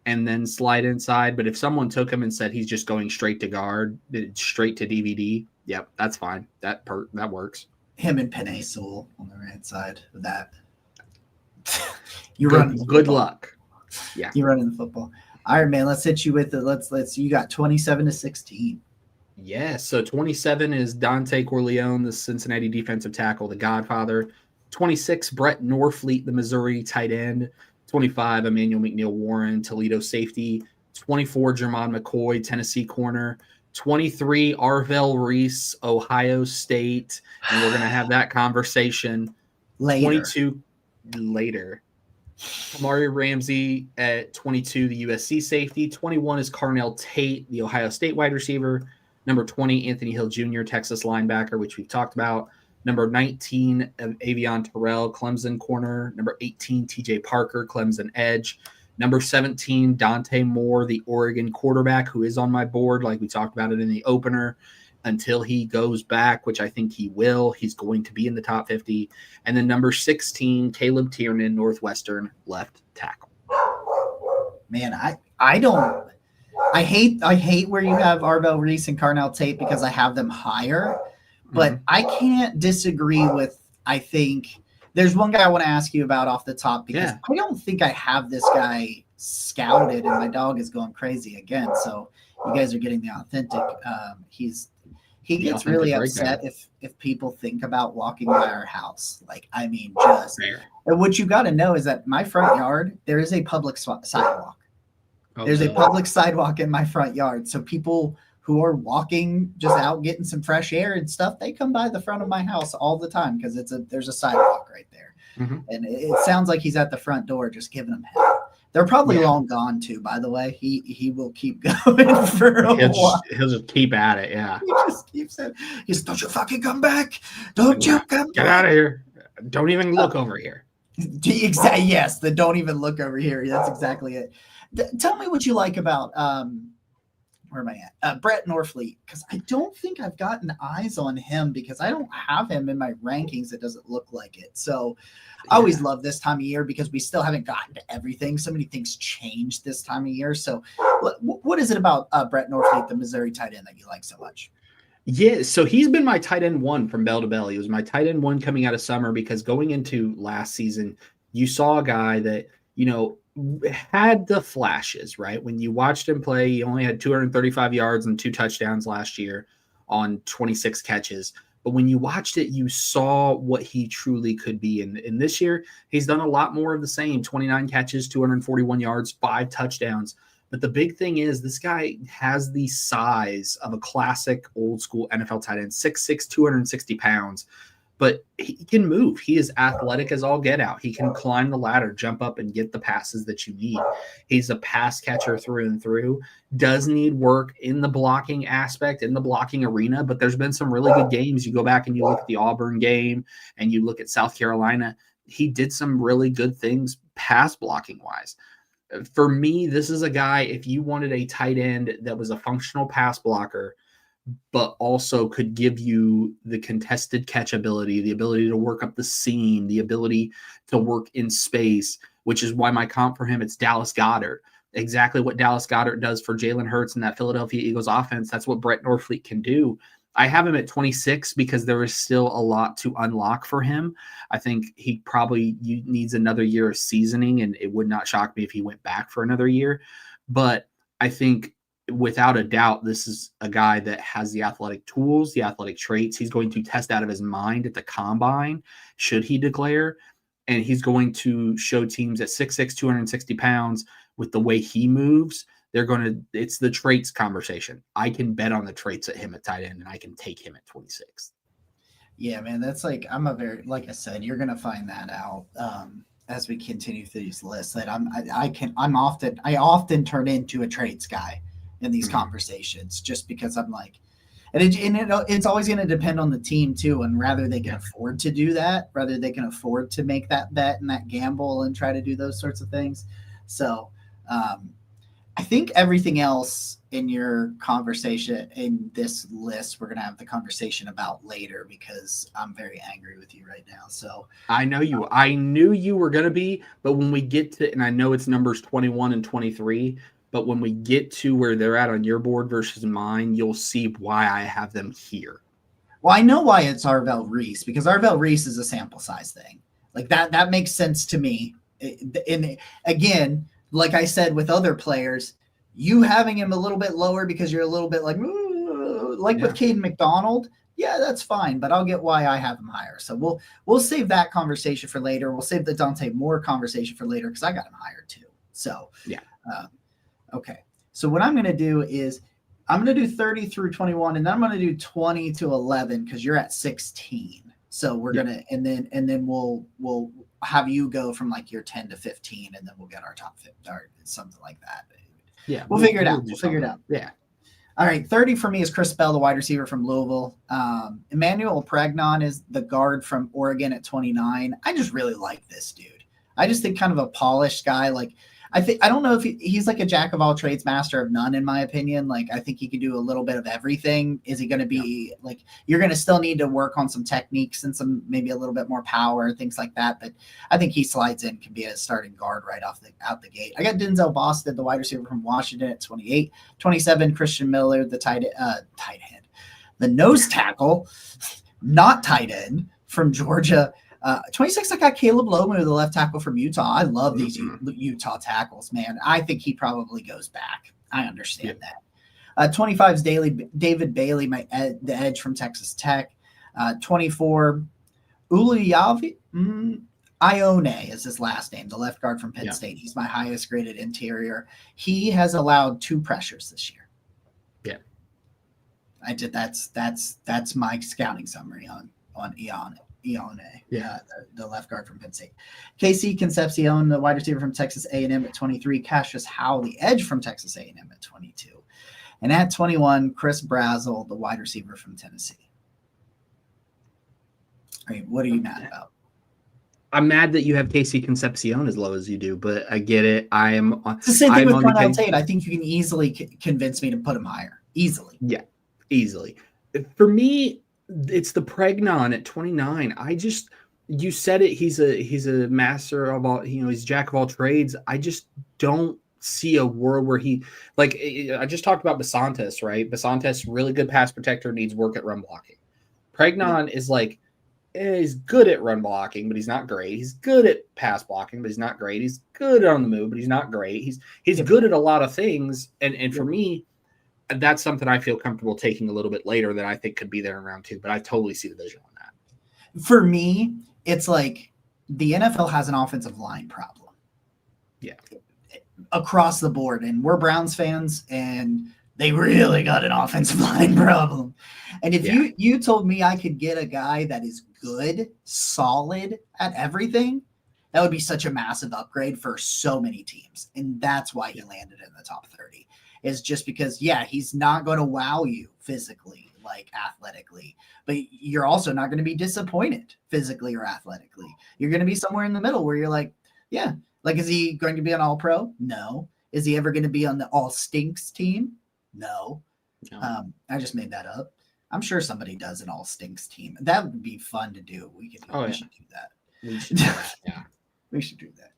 and then slide inside. But if someone took him and said he's just going straight to guard, straight to DVD, yep, that's fine. That works. Him and Penei Sewell on the right side of that. Good luck. Yeah, you're running the football. All right, man. Let's hit you with it. Let's. You got 27-16. Yeah. So 27 is Dante Corleone, the Cincinnati defensive tackle, the Godfather. 26, Brett Norfleet, the Missouri tight end. 25, Emmanuel McNeil Warren, Toledo safety. 24, Jermon McCoy, Tennessee corner. 23, Arvell Reese, Ohio State. And we're going to have that conversation later. 22 later. Amari Ramsey at 22, the USC safety. 21 is Carnell Tate, the Ohio State wide receiver. Number 20, Anthony Hill Jr., Texas linebacker, which we've talked about. Number 19, Avion Terrell, Clemson corner. Number 18, TJ Parker, Clemson edge. Number 17, Dante Moore, the Oregon quarterback, who is on my board, like we talked about it in the opener, until he goes back, which I think he will. He's going to be in the top 50. And then number 16, Caleb Tiernan, Northwestern left tackle. Man, I hate where you have Arvell Reese and Carnell Tate because I have them higher, but I can't disagree with, I think there's one guy I want to ask you about off the top because I don't think I have this guy scouted and my dog is going crazy again. So you guys are getting the authentic. He gets really upset if people think about walking by our house. Like, I mean, and what you got to know is that my front yard, there is a public sidewalk. There's a public sidewalk in my front yard. So people who are walking just out getting some fresh air and stuff, they come by the front of my house all the time because there's a sidewalk right there. Mm-hmm. And it sounds like he's at the front door just giving them hell. They're probably long gone too, by the way. He will keep going for a while. He'll just keep at it, yeah. He just keeps it. He's, don't you fucking come back. Don't you come Get out of here. Don't even look over here. Exactly. Yes, the don't even look over here. That's exactly it. Tell me what you like about where am I at? Brett Norfleet, because I don't think I've gotten eyes on him because I don't have him in my rankings. It doesn't look like it. So I always love this time of year because we still haven't gotten to everything. So many things change this time of year. So what is it about Brett Norfleet, the Missouri tight end, that you like so much? Yeah, so he's been my tight end one from bell to bell. He was my tight end one coming out of summer because going into last season, you saw a guy that, had the flashes, right? When you watched him play, he only had 235 yards and 2 touchdowns last year on 26 catches. But when you watched it, you saw what he truly could be. And this year, he's done a lot more of the same. 29 catches, 241 yards, 5 touchdowns. But the big thing is this guy has the size of a classic old school NFL tight end, 6'6", 260 pounds. But he can move. He is athletic as all get out. He can climb the ladder, jump up, and get the passes that you need. He's a pass catcher through and through. Does need work in the blocking aspect, in the blocking arena, but there's been some really good games. You go back and you look at the Auburn game and you look at South Carolina. He did some really good things pass blocking wise. For me, this is a guy, if you wanted a tight end that was a functional pass blocker, but also could give you the contested catch ability, the ability to work up the seam, the ability to work in space, which is why my comp for him, it's Dallas Goedert. Exactly what Dallas Goedert does for Jalen Hurts and that Philadelphia Eagles offense. That's what Brett Norfleet can do. I have him at 26 because there is still a lot to unlock for him. I think he probably needs another year of seasoning, and it would not shock me if he went back for another year. But I think without a doubt, this is a guy that has the athletic tools, the athletic traits. He's going to test out of his mind at the combine, should he declare. And he's going to show teams at 6'6", 260 pounds with the way he moves. It's the traits conversation. I can bet on the traits at him at tight end, and I can take him at 26. Yeah, man, that's like, like I said, you're going to find that out as we continue through these lists, that I often turn into a traits guy in these conversations, just because I'm like, it's always going to depend on the team too. And rather they can afford to do that, rather they can afford to make that bet and that gamble and try to do those sorts of things. So I think everything else in your conversation in this list, we're going to have the conversation about later, because I'm very angry with you right now. So I know you, I knew you were going to be, but when we get to, and I know it's numbers 21 and 23, but when we get to where they're at on your board versus mine, you'll see why I have them here. Well, I know why it's Arvell Reese, because Arvell Reese is a sample size thing. Like that makes sense to me. And again, like I said, with other players, you having him a little bit lower because you're a little bit like with Caden McDonald, yeah, that's fine, but I'll get why I have him higher. So we'll save that conversation for later. We'll save the Dante Moore conversation for later, because I got him higher too. So yeah. Okay. So what I'm going to do is I'm going to do 30 through 21, and then I'm going to do 20 to 11, because you're at 16. So we're going to, and then we'll have you go from like your 10 to 15, and then we'll get our top 50 or something like that. Yeah. We'll figure it out. We'll figure it out. Yeah. All right. 30 for me is Chris Bell, the wide receiver from Louisville. Emmanuel Pregnon is the guard from Oregon at 29. I just really like this dude. I just think kind of a polished guy. Like, I don't know if he's like a jack of all trades, master of none, in my opinion. Like, I think he could do a little bit of everything. Is he going to be like, you're going to still need to work on some techniques and maybe a little bit more power, things like that. But I think he slides in, can be a starting guard right out the gate. I got Denzel Boston, the wide receiver from Washington at 28, 27, Christian Miller, the tight end, the nose tackle, not tight end from Georgia. 26, I got Caleb Lomu, the left tackle from Utah. I love these Utah tackles, man. I think he probably goes back. I understand that. 25 is David Bailey, the edge from Texas Tech. 24, Uluyavi Ione is his last name, the left guard from Penn State. He's my highest graded interior. He has allowed 2 pressures this year. Yeah. That's my scouting summary on Ione. The left guard from Penn State. KC Concepcion, the wide receiver from Texas A&M at 23. Cassius Howell, the edge from Texas A&M at 22. And at 21, Chris Brazel, the wide receiver from Tennessee. All right, what are you mad about? I'm mad that you have KC Concepcion as low as you do, but I get it. It's the same thing with Cornell Tate. I think you can easily convince me to put him higher. Easily. Yeah, easily. For me, it's the Pregnon at 29. You said it. He's a master of all. He's a jack of all trades. I just don't see a world where I just talked about Basantes, right? Basantes, really good pass protector, needs work at run blocking. Pregnon is like, he's good at run blocking, but he's not great. He's good at pass blocking, but he's not great. He's good on the move, but he's not great. He's good at a lot of things. And for me, that's something I feel comfortable taking a little bit later that I think could be there in round 2, but I totally see the vision on that. For me, it's like the NFL has an offensive line problem. Yeah. Across the board. And we're Browns fans, and they really got an offensive line problem. And if you told me I could get a guy that is good, solid at everything, that would be such a massive upgrade for so many teams. And that's why he landed in the top 30. Is just because, he's not going to wow you physically, like athletically, but you're also not going to be disappointed physically or athletically. You're going to be somewhere in the middle where you're like, is he going to be an all-pro? No. Is he ever going to be on the all stinks team? No. I just made that up. I'm sure somebody does an all stinks team. That would be fun to do. We should do that. We should do that. Yeah. We should do that.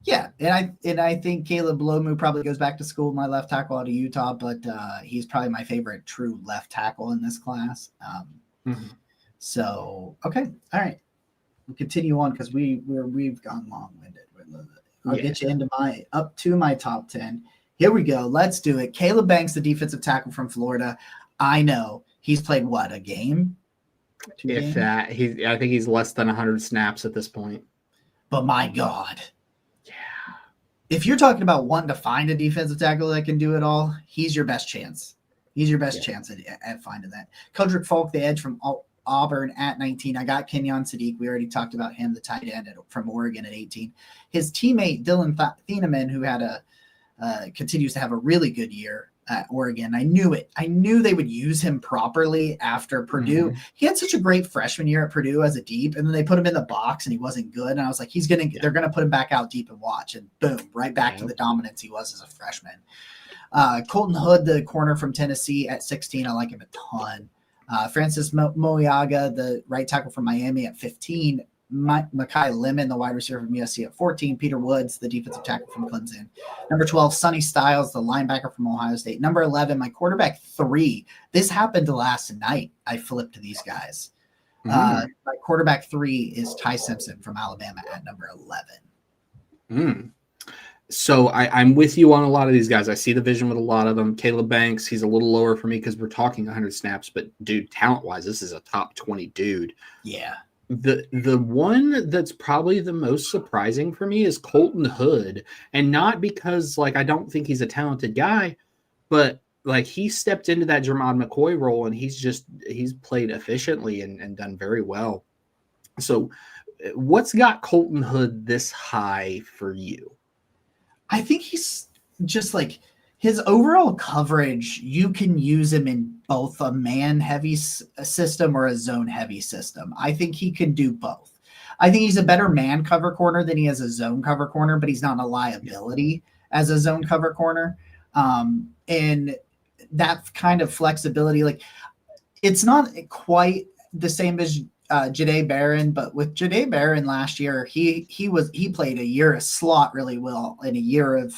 Yeah, and I think Caleb Lomu probably goes back to school, my left tackle out of Utah, but he's probably my favorite true left tackle in this class. So okay, all right, we'll continue on because we've gone long winded. I'll get you into up to my top 10. Here we go. Let's do it. Caleb Banks, the defensive tackle from Florida. I know he's played what, a game? If that, I think he's less than 100 snaps at this point. But my God. Yeah. If you're talking about wanting to find a defensive tackle that can do it all, he's your best chance. He's your best chance at finding that. Kodrick Falk, the edge from Auburn at 19. I got Kenyon Sadiq. We already talked about him, the tight end from Oregon at 18. His teammate, Dylan Thieneman, who had continues to have a really good year at Oregon. I knew it. I knew they would use him properly after Purdue. He had such a great freshman year at Purdue as a deep, and then they put him in the box and he wasn't good. And I was like, they're going to put him back out deep and watch. And boom, right back to the dominance he was as a freshman. Colton Hood, the corner from Tennessee at 16. I like him a ton. Francis Moiaga, the right tackle from Miami at 15. Mekhi Lemon, the wide receiver from USC at 14. Peter Woods, the defensive tackle from Clemson. Number 12, Sonny Styles, the linebacker from Ohio State. Number 11, my quarterback 3. This happened last night. I flipped these guys. My quarterback 3 is Ty Simpson from Alabama at number 11. So I'm with you on a lot of these guys. I see the vision with a lot of them. Caleb Banks, he's a little lower for me because we're talking 100 snaps, but dude, talent-wise, this is a top 20 dude. Yeah. The one that's probably the most surprising for me is Colton Hood, and not because I don't think he's a talented guy, but he stepped into that Jermod McCoy role and he's played efficiently and done very well. So what's got Colton Hood this high for you? I think he's just his overall coverage, you can use him in both a man-heavy system or a zone-heavy system. I think he can do both. I think he's a better man cover corner than he is a zone cover corner, but he's not a liability as a zone cover corner. And that kind of flexibility, it's not quite the same as Jahdae Barron, but with Jahdae Barron last year, he played a year of slot really well and a year of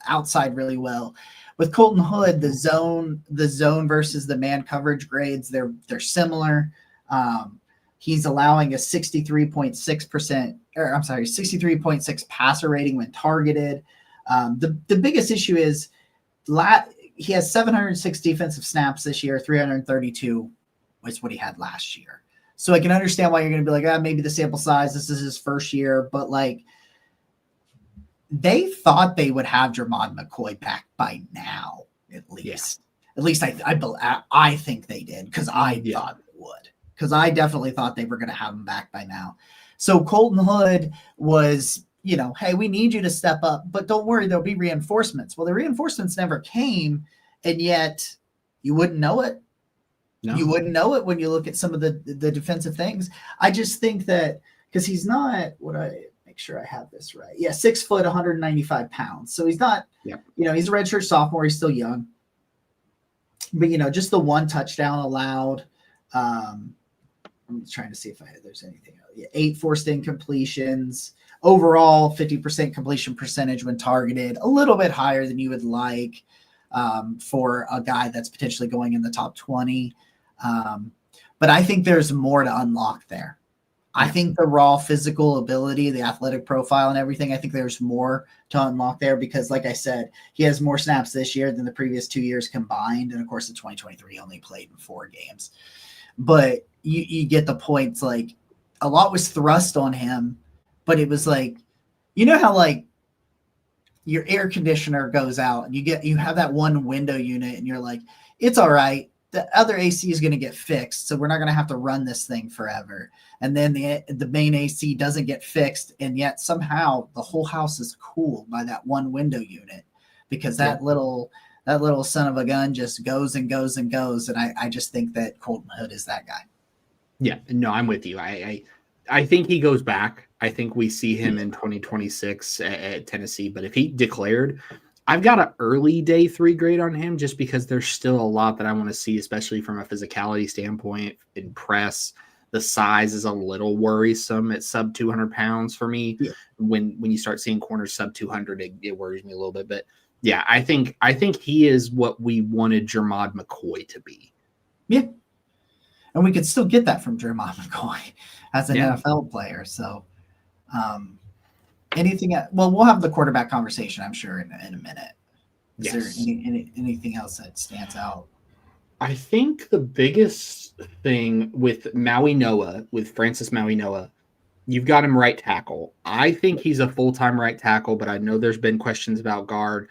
outside really well. With Colton Hood, the zone versus the man coverage grades, they're similar. He's allowing a 63.6 passer rating when targeted. The biggest issue is he has 706 defensive snaps this year, 332 was what he had last year. So I can understand why you're going to be like, maybe the sample size, this is his first year, but they thought they would have Jermod McCoy back by now, at least. Yeah. At least I think they did because I thought they would. Because I definitely thought they were going to have him back by now. So Colton Hood was, hey, we need you to step up, but don't worry, there'll be reinforcements. Well, the reinforcements never came, and yet you wouldn't know it. No. You wouldn't know it when you look at some of the defensive things. I just think that because he's not make sure I have this right. Yeah, 6 foot, 195 pounds. So he's not, he's a redshirt sophomore. He's still young. But, just the one touchdown allowed. I'm trying to see if there's anything else. Yeah, 8 forced incompletions. Overall, 50% completion percentage when targeted. A little bit higher than you would like for a guy that's potentially going in the top 20. But I think there's more to unlock there. I think the raw physical ability, the athletic profile and everything, I think there's more to unlock there because, like I said, he has more snaps this year than the previous 2 years combined. And, of course, in 2023, he only played in 4 games. But you get the points. A lot was thrust on him, but it was how your air conditioner goes out and you have that one window unit and you're like, it's all right. The other AC is going to get fixed, so we're not going to have to run this thing forever. And then the main AC doesn't get fixed, and yet somehow the whole house is cooled by that one window unit because that little son of a gun just goes and goes and goes. And I just think that Colton Hood is that guy. Yeah, no, I'm with you. I think he goes back. I think we see him in 2026 at Tennessee. But if he declared, I've got an early day 3 grade on him just because there's still a lot that I want to see, especially from a physicality standpoint in press. the size is a little worrisome at sub 200 pounds for me. Yeah. When you start seeing corners sub 200, it worries me a little bit. But yeah, I think he is what we wanted Jermod McCoy to be. Yeah. And we could still get that from Jermod McCoy as an NFL player. So anything, well, we'll have the quarterback conversation, I'm sure, in a minute. Is there anything else that stands out? I think the biggest thing with Francis Maui Noah, you've got him right tackle. I think he's a full-time right tackle, but I know there's been questions about guard.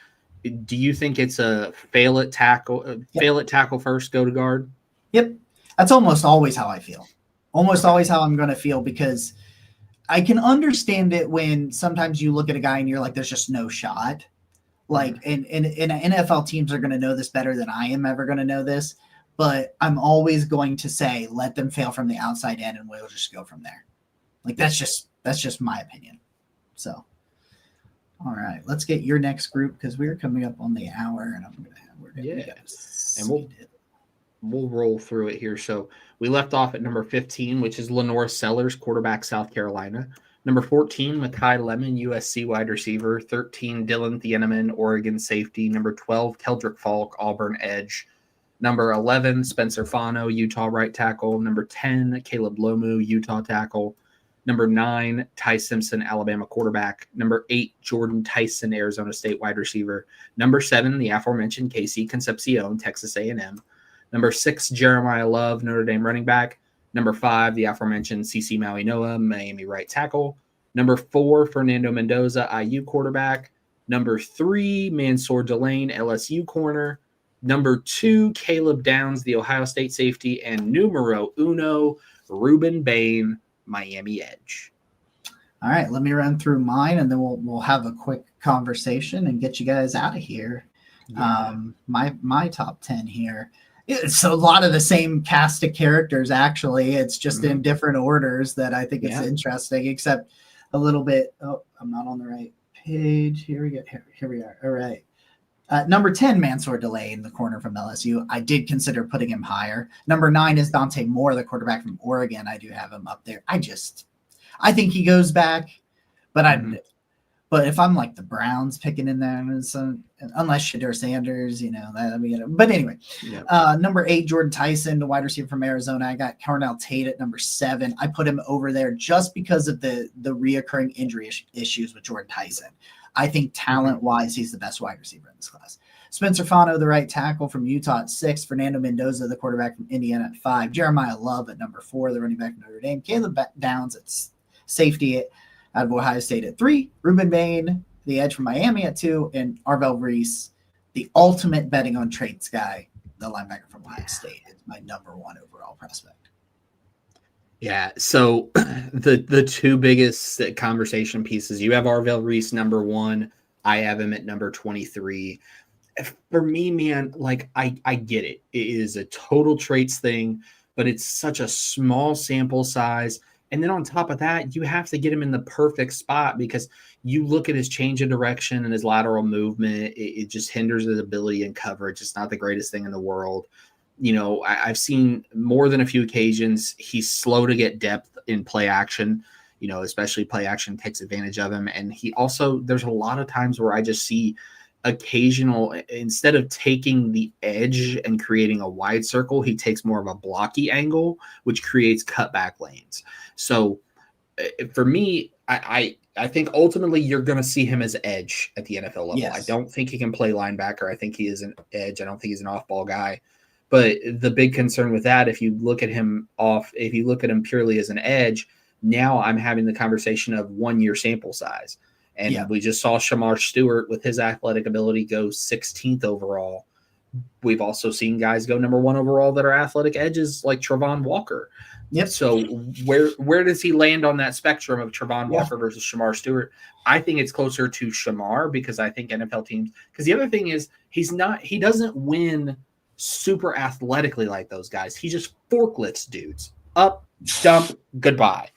Do you think it's a fail at tackle first, go to guard? Yep. That's almost always how I feel. Almost always how I'm going to feel, because I can understand it when sometimes you look at a guy and you're like, there's just no shot. Like, and NFL teams are going to know this better than I am ever going to know this, but I'm always going to say, let them fail from the outside in and we'll just go from there. Like, that's just my opinion. So, all right, let's get your next group, because we're coming up on the hour, and we're going to we'll roll through it here. So we left off at number 15, which is Lenore Sellers, quarterback, South Carolina. Number 14, Mekhi Lemon, USC wide receiver. 13, Dylan Thieneman, Oregon safety. Number 12, Keldrick Falk, Auburn edge. Number 11, Spencer Fano, Utah right tackle. Number 10, Caleb Lomu, Utah tackle. Number 9, Ty Simpson, Alabama quarterback. Number 8, Jordan Tyson, Arizona State wide receiver. Number 7, the aforementioned KC Concepcion, Texas A&M. Number 6, Jeremiah Love, Notre Dame running back. Number 5, the aforementioned CC Maui Noah, Miami right tackle. Number 4, Fernando Mendoza, IU quarterback. Number 3, Mansour Delane, LSU corner. Number 2, Caleb Downs, the Ohio State safety. And numero uno, Ruben Bain, Miami edge. All right, let me run through mine, and then we'll have a quick conversation and get you guys out of here. Yeah. My top 10 here. It's a lot of the same cast of characters, actually. It's just in different orders that I think it's interesting, except a little bit. Oh, I'm not on the right page. Here we go. Here we are. All right. Number 10, Mansour Delane, the corner from LSU. I did consider putting him higher. Number 9 is Dante Moore, the quarterback from Oregon. I do have him up there. I think he goes back, but But if I'm like the Browns picking in there, unless Shedeur Sanders, but anyway, number 8, Jordan Tyson, the wide receiver from Arizona. I got Cornell Tate at number 7. I put him over there just because of the reoccurring injury issues with Jordan Tyson. I think talent-wise, he's the best wide receiver in this class. Spencer Fano, the right tackle from Utah at 6. Fernando Mendoza, the quarterback from Indiana at 5. Jeremiah Love at number 4, the running back from Notre Dame. Caleb Downs at safety out of Ohio State at 3. Ruben Bain, the edge from Miami at 2. And Arvell Reese, the ultimate betting on traits guy, the linebacker from Ohio State, is my number 1 overall prospect. Yeah, so the two biggest conversation pieces, you have Arvell Reese number 1. I have him at number 23. For me, man, like I get it. It is a total traits thing, but it's such a small sample size. And then on top of that, you have to get him in the perfect spot, because you look at his change of direction and his lateral movement, it just hinders his ability in coverage. It's not the greatest thing in the world. I've seen more than a few occasions he's slow to get depth in play action, especially play action takes advantage of him. And there's a lot of times where I just see occasional, instead of taking the edge and creating a wide circle, he takes more of a blocky angle, which creates cutback lanes. So for me, I think ultimately you're going to see him as edge at the NFL level. Yes. I don't think he can play linebacker. I think he is an edge. I don't think he's an off-ball guy. But the big concern with that, if you look at him purely as an edge, now I'm having the conversation of 1-year sample size. And we just saw Shamar Stewart with his athletic ability go 16th overall. We've also seen guys go number 1 overall that are athletic edges, like Travon Walker. Yep. So where does he land on that spectrum of Travon Walker versus Shamar Stewart? I think it's closer to Shamar, because I think NFL teams – because the other thing is he doesn't win super athletically like those guys. He just forklifts dudes. Up, dump, goodbye.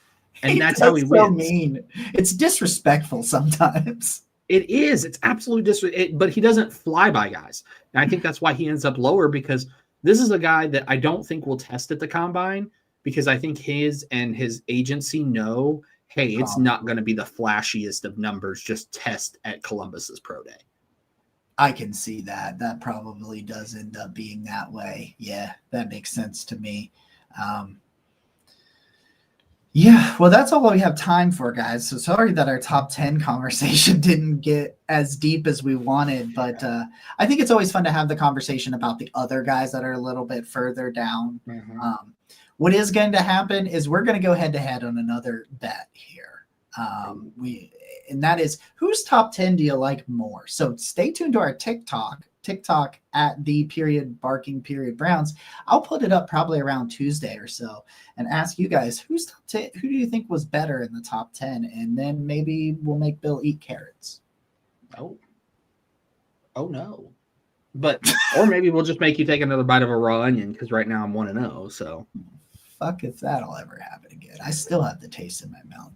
And that's how he wins. So mean. It's disrespectful sometimes. It is. It's absolutely disrespectful. But he doesn't fly by guys. And I think that's why he ends up lower, because this is a guy that I don't think will test at the combine. because I think his and his agency know, hey, it's not going to be the flashiest of numbers. Just test at Columbus's pro day. I can see that. That probably does end up being that way. Yeah, that makes sense to me. Yeah, well, that's all we have time for, guys. So sorry that our top 10 conversation didn't get as deep as we wanted, but I think it's always fun to have the conversation about the other guys that are a little bit further down. What is going to happen is we're going to go head to head on another bet here. And that is, whose top 10 do you like more? So stay tuned to our TikTok at _Browns. I'll put it up probably around Tuesday or so and ask you guys who do you think was better in the top 10, and then maybe we'll make Bill eat carrots. Oh no. But or maybe we'll just make you take another bite of a raw onion, because right now I'm 1-0. So fuck if that'll ever happen again. I still have the taste in my mouth.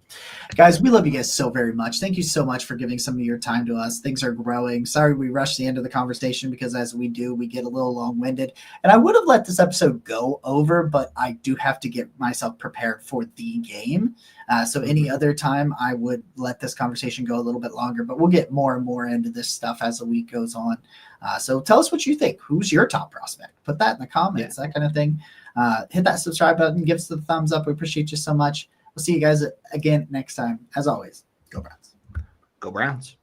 Guys, we love you guys so very much. Thank you so much for giving some of your time to us. Things are growing. Sorry we rushed the end of the conversation, because as we do, we get a little long-winded. And I would have let this episode go over, but I do have to get myself prepared for the game. So any other time, I would let this conversation go a little bit longer, but we'll get more and more into this stuff as the week goes on. So tell us what you think. Who's your top prospect? Put that in the comments, that kind of thing. Hit that subscribe button. Give us the thumbs up. We appreciate you so much. We'll see you guys again next time. As always, go Browns. Go Browns.